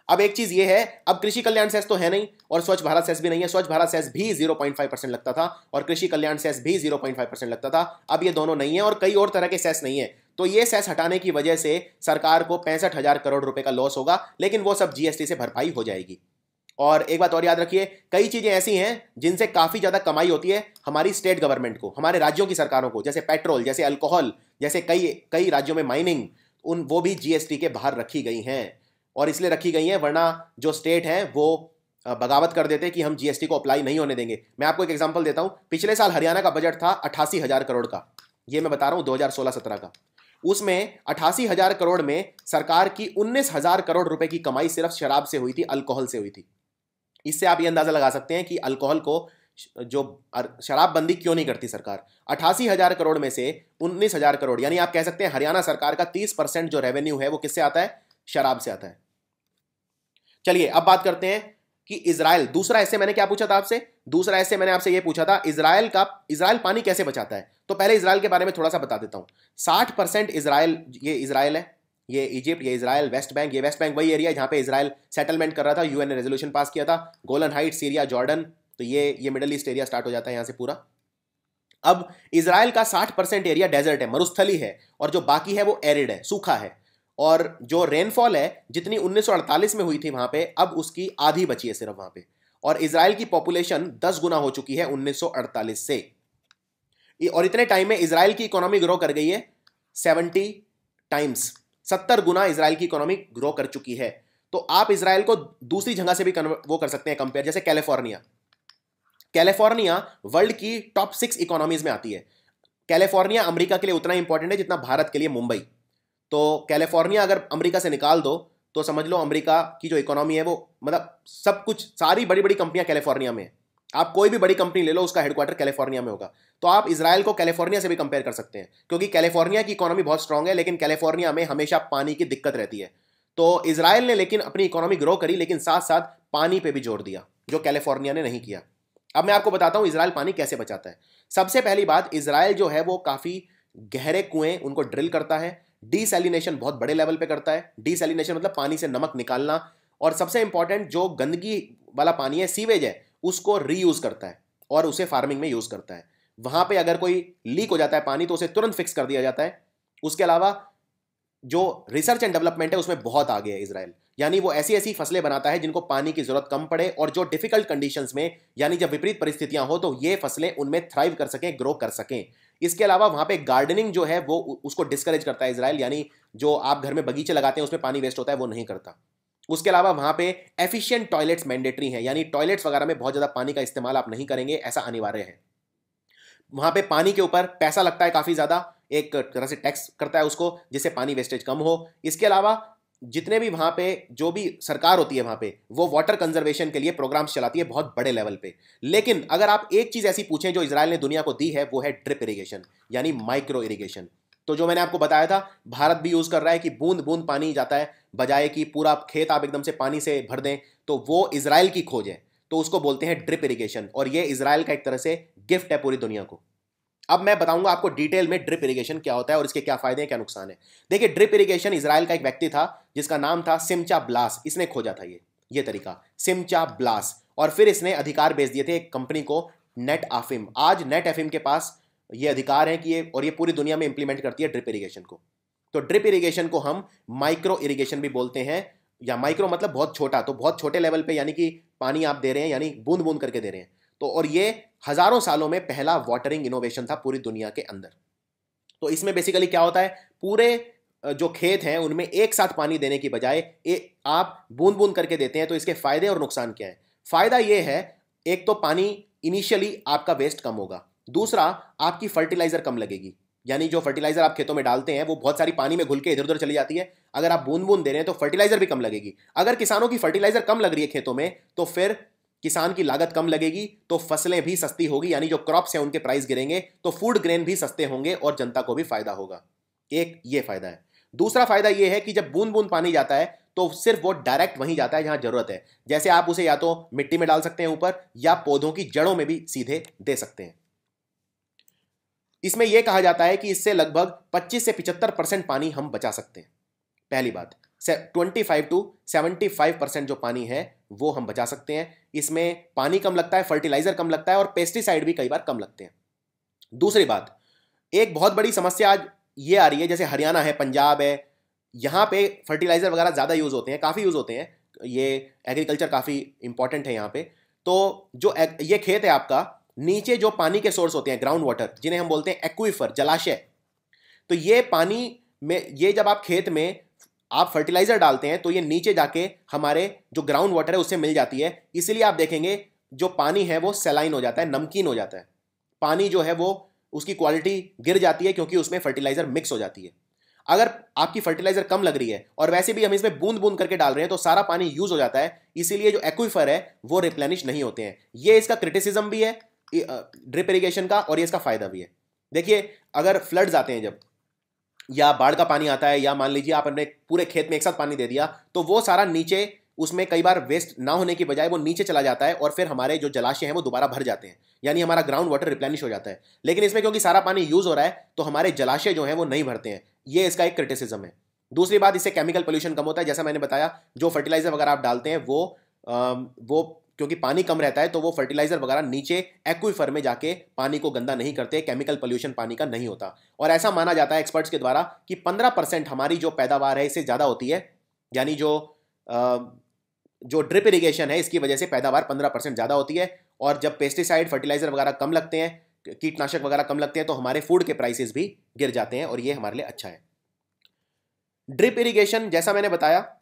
अब एक चीज ये है, अब कृषि कल्याण सेस तो है नहीं और स्वच्छ भारत सेस भी नहीं है। स्वच्छ भारत सेस भी 0.5% लगता था और कृषि कल्याण सेस भी 0.5% लगता था। अब ये दोनों नहीं है और कई और तरह के सेस नहीं है। तो ये सेस हटाने की वजह से सरकार को 65,000 करोड़ रुपए का लॉस होगा, लेकिन वो सब GST से भरपाई हो जाएगी। और एक बात और याद रखिए, कई चीजें ऐसी हैं जिनसे काफी ज्यादा कमाई होती है हमारी स्टेट गवर्नमेंट को, हमारे राज्यों की सरकारों को, जैसे पेट्रोल, जैसे अल्कोहल, जैसे कई कई राज्यों में माइनिंग, वो भी GST के बाहर रखी गई हैं। और इसलिए रखी गई हैं वरना जो स्टेट हैं वो बगावत कर देते कि हम GST को अप्लाई नहीं होने देंगे। मैं आपको एक एग्जांपल देता हूं। पिछले साल हरियाणा का बजट था 88,000 करोड़ का, ये मैं बता रहा हूं 2016-17 का। उसमें 88,000 करोड़ में सरकार की 19,000 करोड़ रुपए की कमाई सिर्फ शराब से हुई थी, अल्कोहल से हुई थी। इससे आप ये अंदाजा लगा सकते हैं कि अल्कोहल को जो शराबबंदी क्यों नहीं करती सरकार। 88,000 करोड़ में से 19,000 करोड़, यानी आप कह सकते हैं हरियाणा सरकार का 30% जो रेवेन्यू है वो किससे आता है? शराब से आता है। चलिए अब बात करते हैं कि इजराइल, दूसरा ऐसे मैंने क्या पूछा था आपसे? दूसरा ऐसे मैंने आपसे ये पूछा था इजराइल पानी कैसे बचाता है। तो पहले इजराइल के बारे में थोड़ा सा बता देता हूं। 60% इजराइल, ये इजराइल है, ये इजिप्ट, ये इजराइल, वेस्ट बैंक, ये वेस्ट बैंक वही एरिया है जहां पे इजराइल सेटलमेंट कर रहा था, UN ने रेजोल्यूशन पास किया था। गोलन हाइट, सीरिया, जॉर्डन, तो ये मिडिल ईस्ट एरिया स्टार्ट हो जाता है यहां से पूरा। अब इजराइल का 60% एरिया डेजर्ट है, मरुस्थली है, और जो बाकी है वो एरिड है, सूखा है। और जो रेनफॉल है जितनी 1948 में हुई थी वहां पे, अब उसकी आधी बची है सिर्फ वहां पे। और इजराइल की पॉपुलेशन 10 गुना हो चुकी है 1948 से। और इतने टाइम में इजराइल की इकोनॉमी ग्रो कर गई है 70 टाइम्स, 70 गुना इजराइल की इकोनॉमी ग्रो कर चुकी है। तो आप इजराइल को दूसरी जगह से भी वो कर सकते हैं कंपेयर, जैसे कैलिफोर्निया वर्ल्ड की टॉप 6 इकोनॉमीज में आती है। कैलिफोर्निया अमेरिका के लिए उतना इंपॉर्टेंट है जितना भारत के लिए मुंबई। तो कैलिफोर्निया अगर अमेरिका से निकाल दो तो समझ लो अमेरिका की जो इकोनॉमी है वो, मतलब सब कुछ, सारी बड़ी बड़ी कंपनियां कैलिफोर्निया में है। आप कोई भी बड़ी कंपनी ले लो, उसका हेडक्वार्टर कैलिफोर्निया में होगा। तो आप इजराइल को कैलिफोर्निया से भी कंपेयर कर सकते हैं, क्योंकि कैलिफोर्निया की इकोनॉमी बहुत स्ट्रांग है, लेकिन कैलिफोर्निया में हमेशा पानी की दिक्कत रहती है। तो इजराइल ने लेकिन अपनी इकोनॉमी ग्रो करी, लेकिन साथ साथ पानी पे भी जोर दिया, जो कैलिफोर्निया ने नहीं किया। अब मैं आपको बताता हूं इजराइल पानी कैसे बचाता है। सबसे पहली बात, इजराइल जो है वो काफी गहरे कुएं उनको ड्रिल करता है। डीसैलिनेशन बहुत बड़े लेवल पे करता है। डीसैलिनेशन मतलब पानी से नमक निकालना। और सबसे इंपॉर्टेंट, जो गंदगी वाला पानी है, सीवेज है, उसको रीयूज करता है और उसे फार्मिंग में यूज करता है। वहां पे अगर कोई लीक हो जाता है पानी तो उसे तुरंत फिक्स कर दिया जाता है। उसके अलावा जो रिसर्च एंड डेवलपमेंट है उसमें बहुत आगे है इजराइल। यानी वो ऐसी ऐसी फसलें बनाता है जिनको पानी की जरूरत कम पड़े, और जो डिफिकल्ट कंडीशंस में, यानी जब विपरीत परिस्थितियां हो, तो ये फसलें उनमें थ्राइव कर सकें, ग्रो कर सकें। इसके अलावा वहां पे गार्डनिंग जो है वो उसको डिस्करेज करता है इजराइल, यानी जो आप घर में बगीचे लगाते हैं उसमें पानी वेस्ट होता है वो नहीं करता। उसके अलावा वहां पे एफिशिएंट टॉयलेट्स मैंडेटरी है, यानी टॉयलेट्स वगैरह में बहुत ज्यादा पानी का इस्तेमाल आप नहीं करेंगे, ऐसा अनिवार्य है। वहां पे पानी के ऊपर पैसा लगता है काफी ज्यादा, एक तरह से टैक्स करता है उसको, जिससे पानी वेस्टेज कम हो। इसके अलावा जितने भी वहां पे जो भी सरकार होती है वहां पे, वो वाटर कंजर्वेशन के लिए प्रोग्राम्स चलाती है बहुत बड़े लेवल पे। लेकिन अगर आप एक चीज ऐसी पूछें जो इजराइल ने दुनिया को दी है, वो है ड्रिप इरिगेशन, यानी माइक्रो इरिगेशन। तो जो मैंने आपको बताया था, भारत भी यूज कर रहा है कि बूंद बूंद पानी जाता है, बजाय कि पूरा खेत आप एकदम से पानी से भर दें। तो वो इजराइल की खोज है, तो उसको बोलते हैं ड्रिप इरिगेशन, और ये इजराइल का एक तरह से गिफ्ट है पूरी दुनिया को। अब मैं बताऊंगा आपको डिटेल में ड्रिप इरिगेशन क्या होता है और इसके क्या फायदे हैं, क्या नुकसान है। देखिए, ड्रिप इरिगेशन इजराइल का एक व्यक्ति था जिसका नाम था सिमचा ब्लास, इसने खोजा था ये तरीका, सिमचा ब्लास। और फिर इसने अधिकार बेच दिए थे एक कंपनी को, नेट आफिम। आज नेट एफिम के पास ये अधिकार है कि ये पूरी दुनिया में इंप्लीमेंट करती है ड्रिप इरिगेशन को। तो ड्रिप इरिगेशन को हम माइक्रो इरिगेशन भी बोलते हैं, या माइक्रो मतलब बहुत छोटा, तो बहुत छोटे लेवल पे, यानी कि पानी आप दे रहे हैं, यानी बूंद बूंद करके दे रहे हैं। तो और ये हजारों सालों में पहला वाटरिंग इनोवेशन था पूरी दुनिया के अंदर। तो इसमें बेसिकली क्या होता है, पूरे जो खेत हैं उनमें एक साथ पानी देने की बजाय आप बूंद बूंद करके देते हैं। तो इसके फायदे और नुकसान क्या है? फायदा ये है, एक तो पानी इनिशियली आपका वेस्ट कम होगा। दूसरा, आपकी फर्टिलाइजर कम लगेगी, यानी जो फर्टिलाइजर आप खेतों में डालते हैं वो बहुत सारी पानी में घुल के इधर उधर चली जाती है। अगर आप बूंद बूंद दे रहे हैं तो फर्टिलाइजर भी कम लगेगी। अगर किसानों की फर्टिलाइजर कम लग रही है खेतों में, तो फिर किसान की लागत कम लगेगी, तो फसलें भी सस्ती होगी, यानी जो क्रॉप्स हैं उनके प्राइस गिरेंगे, तो फूड ग्रेन भी सस्ते होंगे और जनता को भी फायदा होगा। एक ये फायदा है। दूसरा फायदा ये है कि जब बूंद बूंद पानी जाता है तो सिर्फ वो डायरेक्ट वहीं जाता है जहां जरूरत है। जैसे आप उसे या तो मिट्टी में डाल सकते हैं ऊपर, या पौधों की जड़ों में भी सीधे दे सकते हैं। इसमें यह कहा जाता है कि इससे लगभग 25 से 75% पानी हम बचा सकते हैं। पहली बात, 25 to 75% जो पानी है वो हम बचा सकते हैं। इसमें पानी कम लगता है, फर्टिलाइजर कम लगता है और पेस्टिसाइड भी कई बार कम लगते हैं। दूसरी बात, एक बहुत बड़ी समस्या आज ये आ रही है, जैसे हरियाणा है, पंजाब है, यहाँ पे फर्टिलाइजर वगैरह ज़्यादा यूज़ होते हैं, काफ़ी यूज़ होते हैं, ये एग्रीकल्चर काफ़ी इंपॉर्टेंट है यहाँ पे। तो जो ये खेत है आपका, नीचे जो पानी के सोर्स होते हैं, ग्राउंड वाटर, जिन्हें हम बोलते हैं एक्वीफर, जलाशय, तो ये पानी में, ये जब आप खेत में आप फर्टिलाइजर डालते हैं तो ये नीचे जाके हमारे जो ग्राउंड वाटर है उससे मिल जाती है। इसलिए आप देखेंगे जो पानी है वो सलाइन हो जाता है, नमकीन हो जाता है। पानी जो है वो उसकी क्वालिटी गिर जाती है क्योंकि उसमें फर्टिलाइजर मिक्स हो जाती है। अगर आपकी फर्टिलाइजर कम लग रही है और वैसे भी हम इसमें बूंद बूंद करके डाल रहे हैं तो सारा पानी यूज हो जाता है, इसीलिए जो एक्वीफर है वो रिप्लेनिश नहीं होते हैं। ये इसका क्रिटिसिज्म भी है ड्रिप इरिगेशन का, और ये इसका फायदा भी है। देखिए, अगर फ्लड्स आते हैं जब, या बाढ़ का पानी आता है, या मान लीजिए आपने पूरे खेत में एक साथ पानी दे दिया, तो वो सारा नीचे, उसमें कई बार वेस्ट ना होने की बजाय वो नीचे चला जाता है और फिर हमारे जो जलाशय हैं वो दोबारा भर जाते हैं, यानी हमारा ग्राउंड वाटर रिप्लेनिश हो जाता है। लेकिन इसमें क्योंकि सारा पानी यूज हो रहा है तो हमारे जलाशय जो हैं वो नहीं भरते हैं। ये इसका एक क्रिटिसिज्म है। दूसरी बात, इससे केमिकल पोल्यूशन कम होता है। जैसा मैंने बताया, जो फर्टिलाइजर वगैरह आप डालते हैं वो क्योंकि पानी कम रहता है तो वो फर्टिलाइजर वगैरह नीचे एक्वीफर में जाके पानी को गंदा नहीं करते, केमिकल पोल्यूशन पानी का नहीं होता। और ऐसा माना जाता है एक्सपर्ट्स के द्वारा कि 15% हमारी जो पैदावार है इससे ज़्यादा होती है, यानी जो ड्रिप इरिगेशन है इसकी वजह से पैदावार 15% ज़्यादा होती है। और जब पेस्टिसाइड, फर्टिलाइजर वगैरह कम लगते हैं, कीटनाशक वगैरह कम लगते हैं, तो हमारे फूड के प्राइसेस भी गिर जाते हैं, और ये हमारे लिए अच्छा है। ड्रिप इरिगेशन, जैसा मैंने बताया,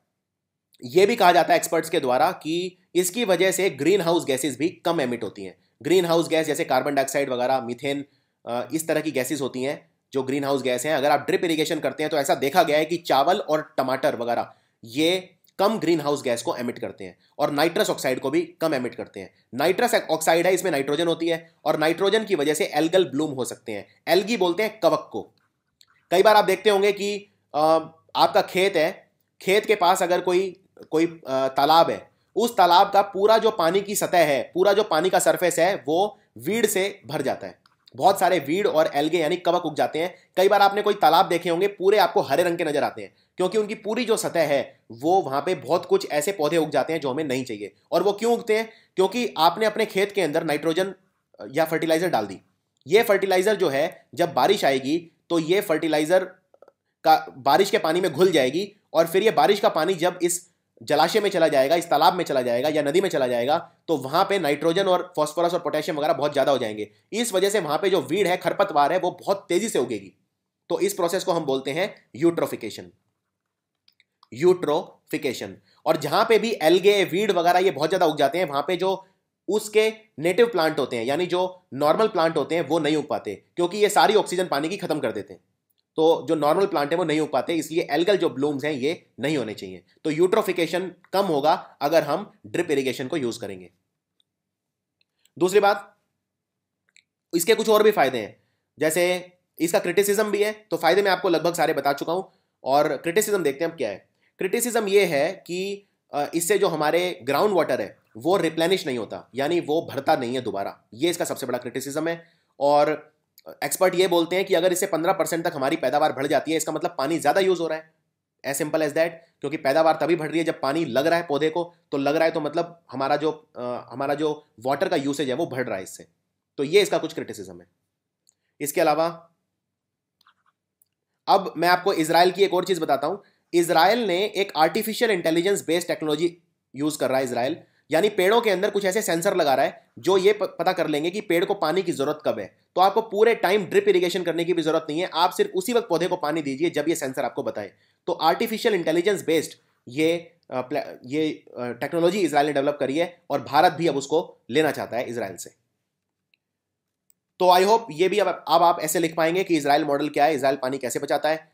यह भी कहा जाता है एक्सपर्ट्स के द्वारा कि इसकी वजह से ग्रीन हाउस गैसेज भी कम एमिट होती हैं। ग्रीन हाउस गैस जैसे कार्बन डाइऑक्साइड वगैरह, मीथेन, इस तरह की गैसेज होती हैं जो ग्रीन हाउस गैस हैं। अगर आप ड्रिप इरिगेशन करते हैं तो ऐसा देखा गया है कि चावल और टमाटर वगैरह ये कम ग्रीन हाउस गैस को एमिट करते हैं, और नाइट्रस ऑक्साइड को भी कम एमिट करते हैं। नाइट्रस ऑक्साइड है, इसमें नाइट्रोजन होती है, और नाइट्रोजन की वजह से एल्गल ब्लूम हो सकते हैं। एल्गी बोलते हैं कवक को। कई बार आप देखते होंगे कि आपका खेत है, खेत के पास अगर कोई तालाब है, उस तालाब का पूरा जो पानी की सतह है, पूरा जो पानी का सरफेस है, वो वीड से भर जाता है। बहुत सारे वीड और एल्गे यानी कवक उग जाते हैं। कई बार आपने कोई तालाब देखे होंगे, पूरे आपको हरे रंग के नजर आते हैं, क्योंकि उनकी पूरी जो सतह है वो वहां पे बहुत कुछ ऐसे पौधे उग जाते हैं जो हमें नहीं चाहिए। और वो क्यों उगते हैं? क्योंकि आपने अपने खेत के अंदर नाइट्रोजन या फर्टिलाइजर डाल दी। ये फर्टिलाइजर जो है, जब बारिश आएगी तो ये फर्टिलाइजर का बारिश के पानी में घुल जाएगी, और फिर ये बारिश का पानी जब इस जलाशय में चला जाएगा, इस तालाब में चला जाएगा या नदी में चला जाएगा, तो वहां पे नाइट्रोजन और फास्फोरस और पोटेशियम वगैरह बहुत ज्यादा हो जाएंगे। इस वजह से वहां पे जो वीड है, खरपतवार है, वो बहुत तेजी से उगेगी। तो इस प्रोसेस को हम बोलते हैं यूट्रोफिकेशन। यूट्रोफिकेशन। और जहां पे भी एल्गे, वीड वगैरह ये बहुत ज्यादा उग जाते हैं, वहां पे जो उसके नेटिव प्लांट होते हैं, यानी जो नॉर्मल प्लांट होते हैं, वो नहीं उग पाते, क्योंकि ये सारी ऑक्सीजन पानी की खत्म कर देते हैं। तो जो नॉर्मल प्लांट है वो नहीं उग पाते, इसलिए एल्गल जो ब्लूम्स हैं ये नहीं होने चाहिए। तो यूट्रोफिकेशन कम होगा अगर हम ड्रिप इरिगेशन को यूज करेंगे। दूसरी बात, इसके कुछ और भी फायदे हैं। जैसे इसका क्रिटिसिज्म भी है, तो फायदे मैं आपको लगभग सारे बता चुका हूं, और क्रिटिसिज्म देखते हैं अब क्या है। क्रिटिसिज्म ये है कि इससे जो हमारे ग्राउंड वाटर है वो रिप्लेनिश नहीं होता, यानी वो भरता नहीं है दोबारा। ये इसका सबसे बड़ा क्रिटिसिज्म है। और एक्सपर्ट ये बोलते हैं कि अगर इससे 15% तक हमारी पैदावार बढ़ जाती है, इसका मतलब पानी ज्यादा यूज हो रहा है। As simple as that. क्योंकि पैदावार तभी बढ़ रही है जब पानी लग रहा है पौधे को, तो लग रहा है तो मतलब हमारा जो वाटर का यूसेज है वो बढ़ रहा है इससे। तो ये इसका कुछ क्रिटिसिज्म है। इसके अलावा अब मैं आपको इजराइल की एक और चीज बताता हूं। इजराइल ने एक artificial intelligence based technology use कर रहा है इजराइल, यानी पेड़ों के अंदर कुछ ऐसे सेंसर लगा रहा है जो ये पता कर लेंगे कि पेड़ को पानी की जरूरत कब है। तो आपको पूरे टाइम ड्रिप इरिगेशन करने की भी जरूरत नहीं है, आप सिर्फ उसी वक्त पौधे को पानी दीजिए जब ये सेंसर आपको बताए। तो आर्टिफिशियल इंटेलिजेंस बेस्ड ये टेक्नोलॉजी इजराइल ने डेवलप करी है, और भारत भी अब उसको लेना चाहता है इजराइल से। तो आई होप ये भी अब आप ऐसे लिख पाएंगे कि इजराइल मॉडल क्या है, इजराइल पानी कैसे बचाता है।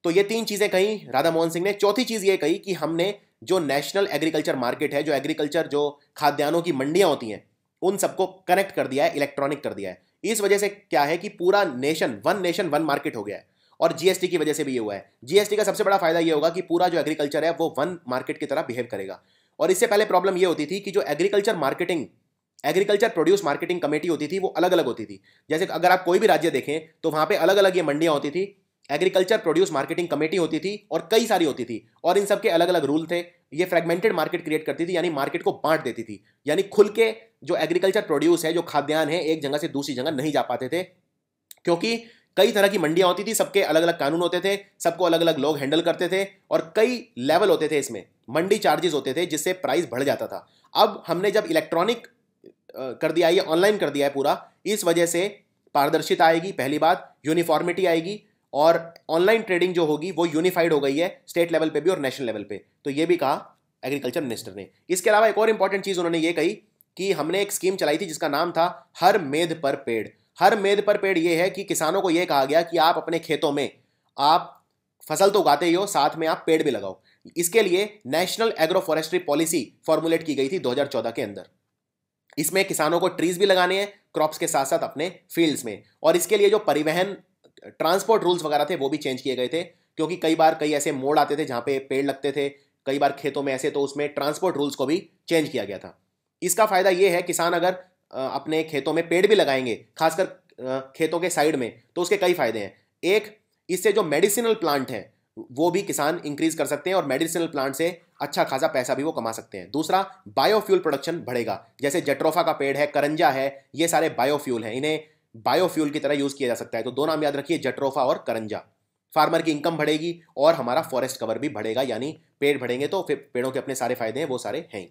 तो ये 3 चीजें कही राधा मोहन सिंह ने। चौथी चीज ये कही कि हमने जो नेशनल एग्रीकल्चर मार्केट है, जो एग्रीकल्चर जो खाद्यान्नों की मंडियां होती हैं, उन सबको कनेक्ट कर दिया है, इलेक्ट्रॉनिक कर दिया है। इस वजह से क्या है कि पूरा नेशन वन मार्केट हो गया है। और जीएसटी की वजह से भी ये हुआ है। जीएसटी का सबसे बड़ा फायदा ये होगा कि पूरा जो एग्रीकल्चर है वो वन मार्केट की तरह बिहेव करेगा। और इससे पहले प्रॉब्लम ये होती थी कि जो एग्रीकल्चर प्रोड्यूस मार्केटिंग कमेटी होती थी वो अलग अलग होती थी। जैसे अगर आप कोई भी राज्य देखें तो वहां पे अलग अलग ये मंडियां होती थी, एग्रीकल्चर प्रोड्यूस मार्केटिंग कमेटी होती थी और कई सारी होती थी, और इन सबके अलग अलग रूल थे। ये फ्रेगमेंटेड मार्केट क्रिएट करती थी, यानी मार्केट को बांट देती थी, यानी खुल के जो एग्रीकल्चर प्रोड्यूस है, जो खाद्यान्न है, एक जगह से दूसरी जगह नहीं जा पाते थे, क्योंकि कई तरह की मंडियां होती थी, सबके अलग अलग कानून होते थे, सबको अलग अलग लोग हैंडल करते थे, और कई लेवल होते थे इसमें, मंडी चार्जेस होते थे, जिससे प्राइस बढ़ जाता था। अब हमने जब इलेक्ट्रॉनिक कर दिया, ये ऑनलाइन कर दिया है पूरा, इस वजह से पारदर्शिता आएगी, पहली बात यूनिफॉर्मिटी आएगी, और ऑनलाइन ट्रेडिंग जो होगी वो यूनिफाइड हो गई है स्टेट लेवल पे भी और नेशनल लेवल पे। तो ये भी कहा एग्रीकल्चर मिनिस्टर ने। इसके अलावा एक और इंपॉर्टेंट चीज उन्होंने ये कही कि हमने एक स्कीम चलाई थी जिसका नाम था हर मेद पर पेड़। हर मेद पर पेड़ ये है कि किसानों को यह कहा गया कि आप अपने खेतों में आप फसल तो उगाते ही हो, साथ में आप पेड़ भी लगाओ। इसके लिए national agro forestry policy formulate की गई थी 2014 के अंदर। इसमें किसानों को ट्रीज भी लगाने हैं क्रॉप्स के साथ साथ अपने फील्ड्स में, और इसके लिए जो परिवहन ट्रांसपोर्ट रूल्स वगैरह थे वो भी चेंज किए गए थे, क्योंकि कई बार कई ऐसे मोड़ आते थे जहां पे पेड़ लगते थे कई बार खेतों में ऐसे, तो उसमें ट्रांसपोर्ट रूल्स को भी चेंज किया गया था। इसका फायदा ये है, किसान अगर अपने खेतों में पेड़ भी लगाएंगे, खासकर खेतों के साइड में, तो उसके कई फायदे हैं। एक, इससे जो मेडिसिनल प्लांट है वो भी किसान इंक्रीज कर सकते हैं, और मेडिसिनल प्लांट से अच्छा खासा पैसा भी वो कमा सकते हैं। दूसरा, बायोफ्यूल प्रोडक्शन बढ़ेगा, जैसे जट्रोफा का पेड़ है, करंजा है, ये सारे बायोफ्यूल हैं, इन्हें बायोफ्यूल की तरह यूज किया जा सकता है। तो 2 नाम याद रखिए, जट्रोफा और करंजा। फार्मर की इनकम बढ़ेगी और हमारा फॉरेस्ट कवर भी बढ़ेगा, यानी पेड़ बढ़ेंगे तो फिर पेड़ों के अपने सारे फायदे हैं, वो सारे हैं।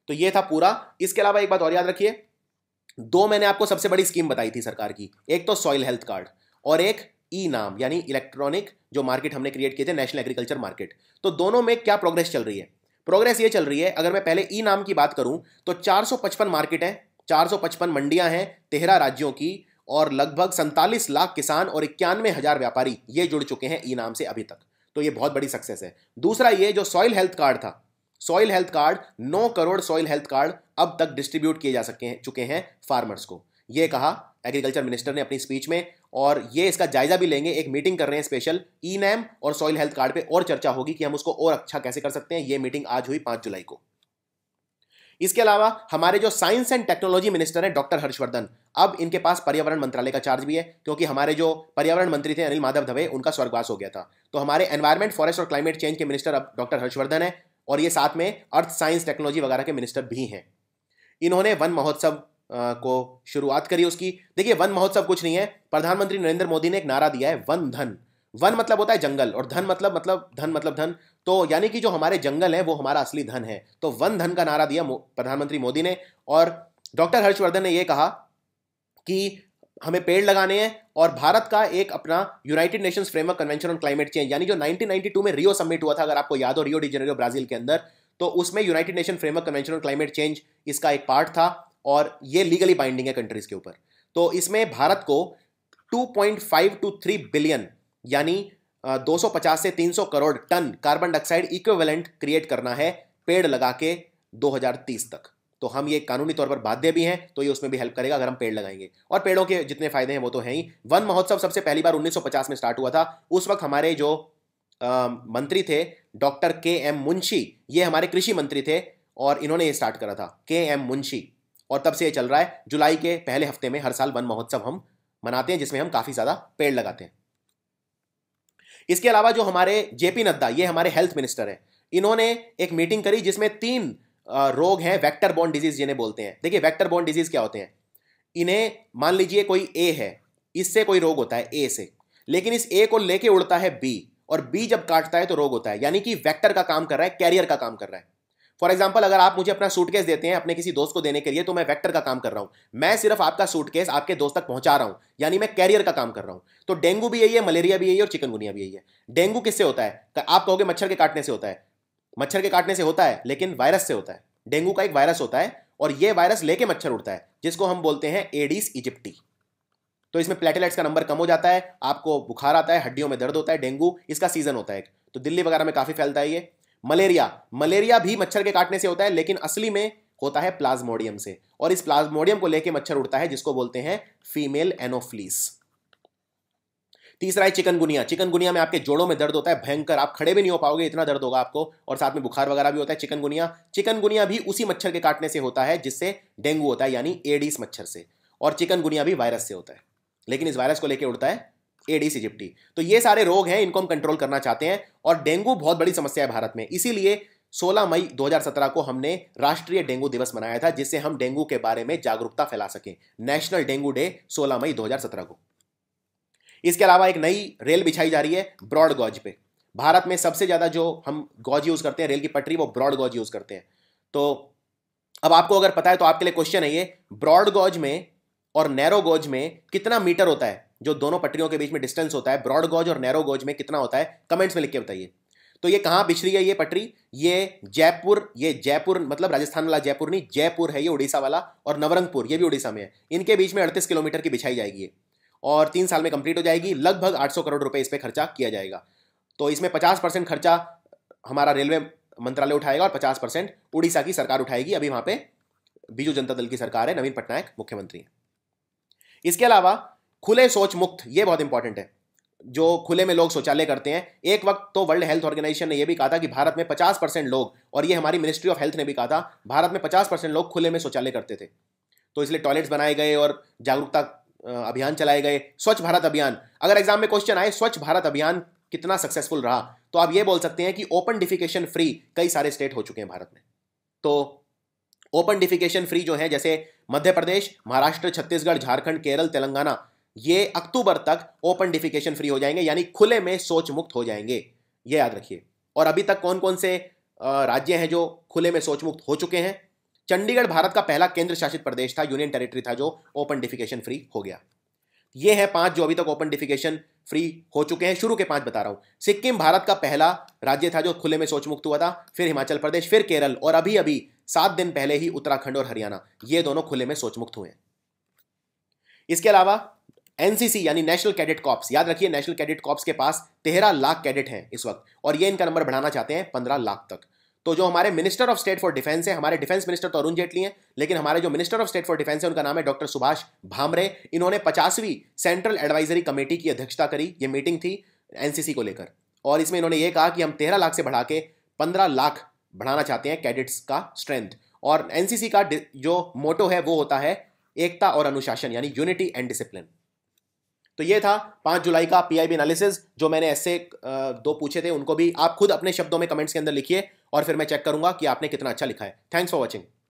तो ये था पूरा। इसके अलावा एक बात और याद रखिए, 2 मैंने आपको सबसे बड़ी स्कीम बताई थी सरकार की, एक तो सॉइल हेल्थ कार्ड और एक ई नाम, यानी इलेक्ट्रॉनिक जो मार्केट हमने क्रिएट किए थे, नेशनल एग्रीकल्चर मार्केट। तो दोनों में क्या प्रोग्रेस चल रही है? प्रोग्रेस ये चल रही है, अगर मैं पहले ई नाम की बात करूं तो 455 मार्केट है, 455 मंडियां हैं 13 राज्यों की, और लगभग 47 लाख किसान और 91,000 व्यापारी ये जुड़ चुके हैं ई नाम से अभी तक। तो ये बहुत बड़ी सक्सेस है। दूसरा, ये जो सॉइल हेल्थ कार्ड था, soil health card, 9 crore soil health card अब तक डिस्ट्रीब्यूट किए जा चुके हैं फार्मर्स को, ये कहा एग्रीकल्चर मिनिस्टर ने अपनी स्पीच में। और ये इसका जायजा भी लेंगे, एक मीटिंग कर रहे हैं स्पेशल, ई नैम और सॉइल हेल्थ कार्ड पे और चर्चा होगी कि हम उसको और अच्छा कैसे कर सकते हैं। ये मीटिंग आज हुई 5 जुलाई को। इसके अलावा हमारे जो साइंस एंड टेक्नोलॉजी मिनिस्टर हैं डॉक्टर हर्षवर्धन, अब इनके पास पर्यावरण मंत्रालय का चार्ज भी है, क्योंकि हमारे जो पर्यावरण मंत्री थे अनिल माधव दवे, उनका स्वर्गवास हो गया था। तो हमारे एनवायरमेंट, फॉरेस्ट और क्लाइमेट चेंज के मिनिस्टर अब डॉक्टर हर्षवर्धन है, और ये साथ में अर्थ साइंस टेक्नोलॉजी वगैरह के मिनिस्टर भी हैं। इन्होंने वन महोत्सव को शुरुआत करी उसकी। देखिए, वन महोत्सव कुछ नहीं है, प्रधानमंत्री नरेंद्र मोदी ने एक नारा दिया है, वन धन। वन मतलब होता है जंगल, और धन मतलब धन, तो यानी कि जो हमारे जंगल है वो हमारा असली धन है। तो वन धन का नारा दिया प्रधानमंत्री मोदी ने, और डॉक्टर हर्षवर्धन ने यह कहा कि हमें पेड़ लगाने हैं, और भारत का एक अपना United Nations framework convention on climate change, यानी जो 1992 में रियो समिट हुआ था, अगर आपको याद हो, रियो डी जेनेरो ब्राजील के अंदर, तो उसमें United nation framework convention on climate change इसका एक पार्ट था, और ये लीगली बाइंडिंग है कंट्रीज के ऊपर। तो इसमें भारत को 2.5 to 3 बिलियन, यानी 250 से 300 crore ton carbon dioxide equivalent create करना है पेड़ लगा के 2030 तक। तो हम ये कानूनी तौर पर बाध्य भी हैं, तो ये उसमें भी हेल्प करेगा अगर हम पेड़ लगाएंगे। और पेड़ों के जितने फायदे हैं वो तो हैं ही। वन महोत्सव सबसे पहली बार 1950 में स्टार्ट हुआ था। उस वक्त हमारे जो मंत्री थे डॉक्टर के.एम. मुंशी, ये हमारे कृषि मंत्री थे, और इन्होंने ये स्टार्ट करा था, के.एम. मुंशी। और तब से ये चल रहा है। जुलाई के पहले हफ्ते में हर साल वन महोत्सव हम मनाते हैं, जिसमें हम काफी ज्यादा पेड़ लगाते हैं। इसके अलावा जो हमारे जेपी नड्डा, ये हमारे हेल्थ मिनिस्टर हैं, इन्होंने एक मीटिंग करी जिसमें 3 रोग हैं वेक्टर बोर्न डिजीज जिन्हें बोलते हैं। देखिए, वेक्टर बोर्न डिजीज क्या होते हैं? इन्हें मान लीजिए कोई ए है, इससे कोई रोग होता है ए से, लेकिन इस ए को लेके उड़ता है बी, और बी जब काटता है तो रोग होता है। यानी कि वेक्टर का काम कर रहा है, कैरियर का काम कर रहा है। फॉर एग्जाम्पल, अगर आप मुझे अपना सूटकेस देते हैं अपने किसी दोस्त को देने के लिए, तो मैं वेक्टर का काम कर रहा हूं। मैं सिर्फ आपका सूटकेस आपके दोस्त तक पहुंचा रहा हूं, यानी मैं कैरियर का काम कर रहा हूं। तो डेंगू भी यही है, मलेरिया भी यही है, और चिकनगुनिया भी यही है। डेंगू किससे होता है? आप कहोगे मच्छर के काटने से होता है। मच्छर के काटने से होता है, लेकिन वायरस से होता है। डेंगू का एक वायरस होता है, और ये वायरस लेके मच्छर उड़ता है, जिसको हम बोलते हैं एडिस इजिप्टी। तो इसमें प्लेटलेट्स का नंबर कम हो जाता है, आपको बुखार आता है, हड्डियों में दर्द होता है, डेंगू इसका सीजन होता है, तो दिल्ली वगैरह में काफी फैलता है ये। मलेरिया भी मच्छर के काटने से होता है, लेकिन असली में होता है प्लाज्मोडियम से, और इस प्लाज्मोडियम को लेके मच्छर उड़ता है, जिसको बोलते हैं फीमेल एनोफ्लीस। तीसरा है चिकनगुनिया में आपके जोड़ों में दर्द होता है भयंकर, आप खड़े भी नहीं हो पाओगे, इतना दर्द होगा आपको, और साथ में बुखार वगैरह भी होता है। चिकनगुनिया भी उसी मच्छर के काटने से होता है जिससे डेंगू होता है, यानी एडिस मच्छर से, और चिकनगुनिया भी वायरस से होता है, लेकिन इस वायरस को लेकर उड़ता है एडिस इजिप्टी। तो ये सारे रोग हैं, इनको हम कंट्रोल करना चाहते हैं, और डेंगू बहुत बड़ी समस्या है भारत में, इसीलिए 16 मई 2017 को हमने राष्ट्रीय डेंगू दिवस मनाया था, जिससे हम डेंगू के बारे में जागरूकता फैला सकें। नेशनल डेंगू डे 16 मई 2017 को। इसके अलावा एक नई रेल बिछाई जा रही है ब्रॉड गॉज पे। भारत में सबसे ज्यादा जो हम गॉज यूज करते हैं रेल की पटरी, वो ब्रॉड गॉज यूज करते हैं। तो अब आपको अगर पता है तो आपके लिए क्वेश्चन है ये, ब्रॉड गॉज में और नैरो गॉज में कितना मीटर होता है, जो दोनों पटरियों के बीच में डिस्टेंस होता है, ब्रॉड गॉज और नैरो गॉज में कितना होता है, कमेंट्स में लिख के बताइए। तो ये कहां बिछ रही है ये पटरी, ये जयपुर मतलब राजस्थान वाला जयपुर नहीं, जयपुर है ये उड़ीसा वाला, और नवरंगपुर ये भी उड़ीसा में है। इनके बीच में 38 किलोमीटर की बिछाई जाएगी और 3 साल में कंप्लीट हो जाएगी। लगभग 800 करोड़ रुपए इस पर खर्चा किया जाएगा। तो इसमें 50% खर्चा हमारा रेलवे मंत्रालय उठाएगा और 50% उड़ीसा की सरकार उठाएगी। अभी वहां पे बीजू जनता दल की सरकार है, नवीन पटनायक मुख्यमंत्री है। इसके अलावा खुले शौच मुक्त, ये बहुत इंपॉर्टेंट है, जो खुले में लोग शौचालय करते हैं। एक वक्त तो वर्ल्ड हेल्थ ऑर्गेनाइजेशन ने यह भी कहा था कि भारत में 50% लोग, और ये हमारी मिनिस्ट्री ऑफ हेल्थ ने भी कहा था, भारत में 50% लोग खुले में शौचालय करते थे। तो इसलिए टॉयलेट्स बनाए गए और जागरूकता अभियान चलाए गए। स्वच्छ भारत अभियान, अगर एग्जाम में क्वेश्चन आए स्वच्छ भारत अभियान कितना सक्सेसफुल रहा, तो आप ये बोल सकते हैं कि ओपन डिफिकेशन फ्री कई सारे स्टेट हो चुके हैं भारत में। तो ओपन डिफिकेशन फ्री जो है, जैसे मध्य प्रदेश, महाराष्ट्र, छत्तीसगढ़, झारखंड, केरल, तेलंगाना, ये अक्टूबर तक ओपन डिफिकेशन फ्री हो जाएंगे, यानी खुले में शौच मुक्त हो जाएंगे, ये याद रखिए। और अभी तक कौन कौन से राज्य हैं जो खुले में शौच मुक्त हो चुके हैं? चंडीगढ़ भारत का पहला केंद्र शासित प्रदेश था, यूनियन टेरिटरी था, जो ओपन डिफिकेशन फ्री हो गया। ये है 5 जो अभी तक ओपन डिफिकेशन फ्री हो चुके हैं। शुरू के 5 बता रहा हूं। सिक्किम भारत का पहला राज्य था जो खुले में शौच मुक्त हुआ था, फिर हिमाचल प्रदेश, फिर केरल, और अभी अभी 7 दिन पहले ही उत्तराखंड और हरियाणा, ये दोनों खुले में शौच मुक्त हुए हैं। इसके अलावा एनसीसी यानी नेशनल कैडेट कॉर्प्स, याद रखिए नेशनल कैडेट कॉर्प्स के पास 13 लाख कैडेट हैं इस वक्त, और ये इनका नंबर बढ़ाना चाहते हैं 15 लाख तक। तो जो हमारे minister of state for defence है, हमारे डिफेंस मिनिस्टर तो अरुण जेटली हैं, लेकिन हमारे जो minister of state for defence है उनका नाम है डॉक्टर सुभाष भामरे। इन्होंने 50वीं सेंट्रल एडवाइजरी कमेटी की अध्यक्षता करी। ये मीटिंग थी एनसीसी को लेकर, और इसमें इन्होंने ये कहा कि हम 13 लाख से बढ़ा के 15 लाख बढ़ाना चाहते हैं कैडेट्स का स्ट्रेंथ। और एनसीसी का जो मोटो है वो होता है एकता और अनुशासन, यानी यूनिटी एंड डिसिप्लिन। तो ये था 5 जुलाई का पीआईबी एनालिसिस। जो मैंने ऐसे 2 पूछे थे उनको भी आप खुद अपने शब्दों में कमेंट्स के अंदर लिखिए, और फिर मैं चेक करूंगा कि आपने कितना अच्छा लिखा है। Thanks for watching.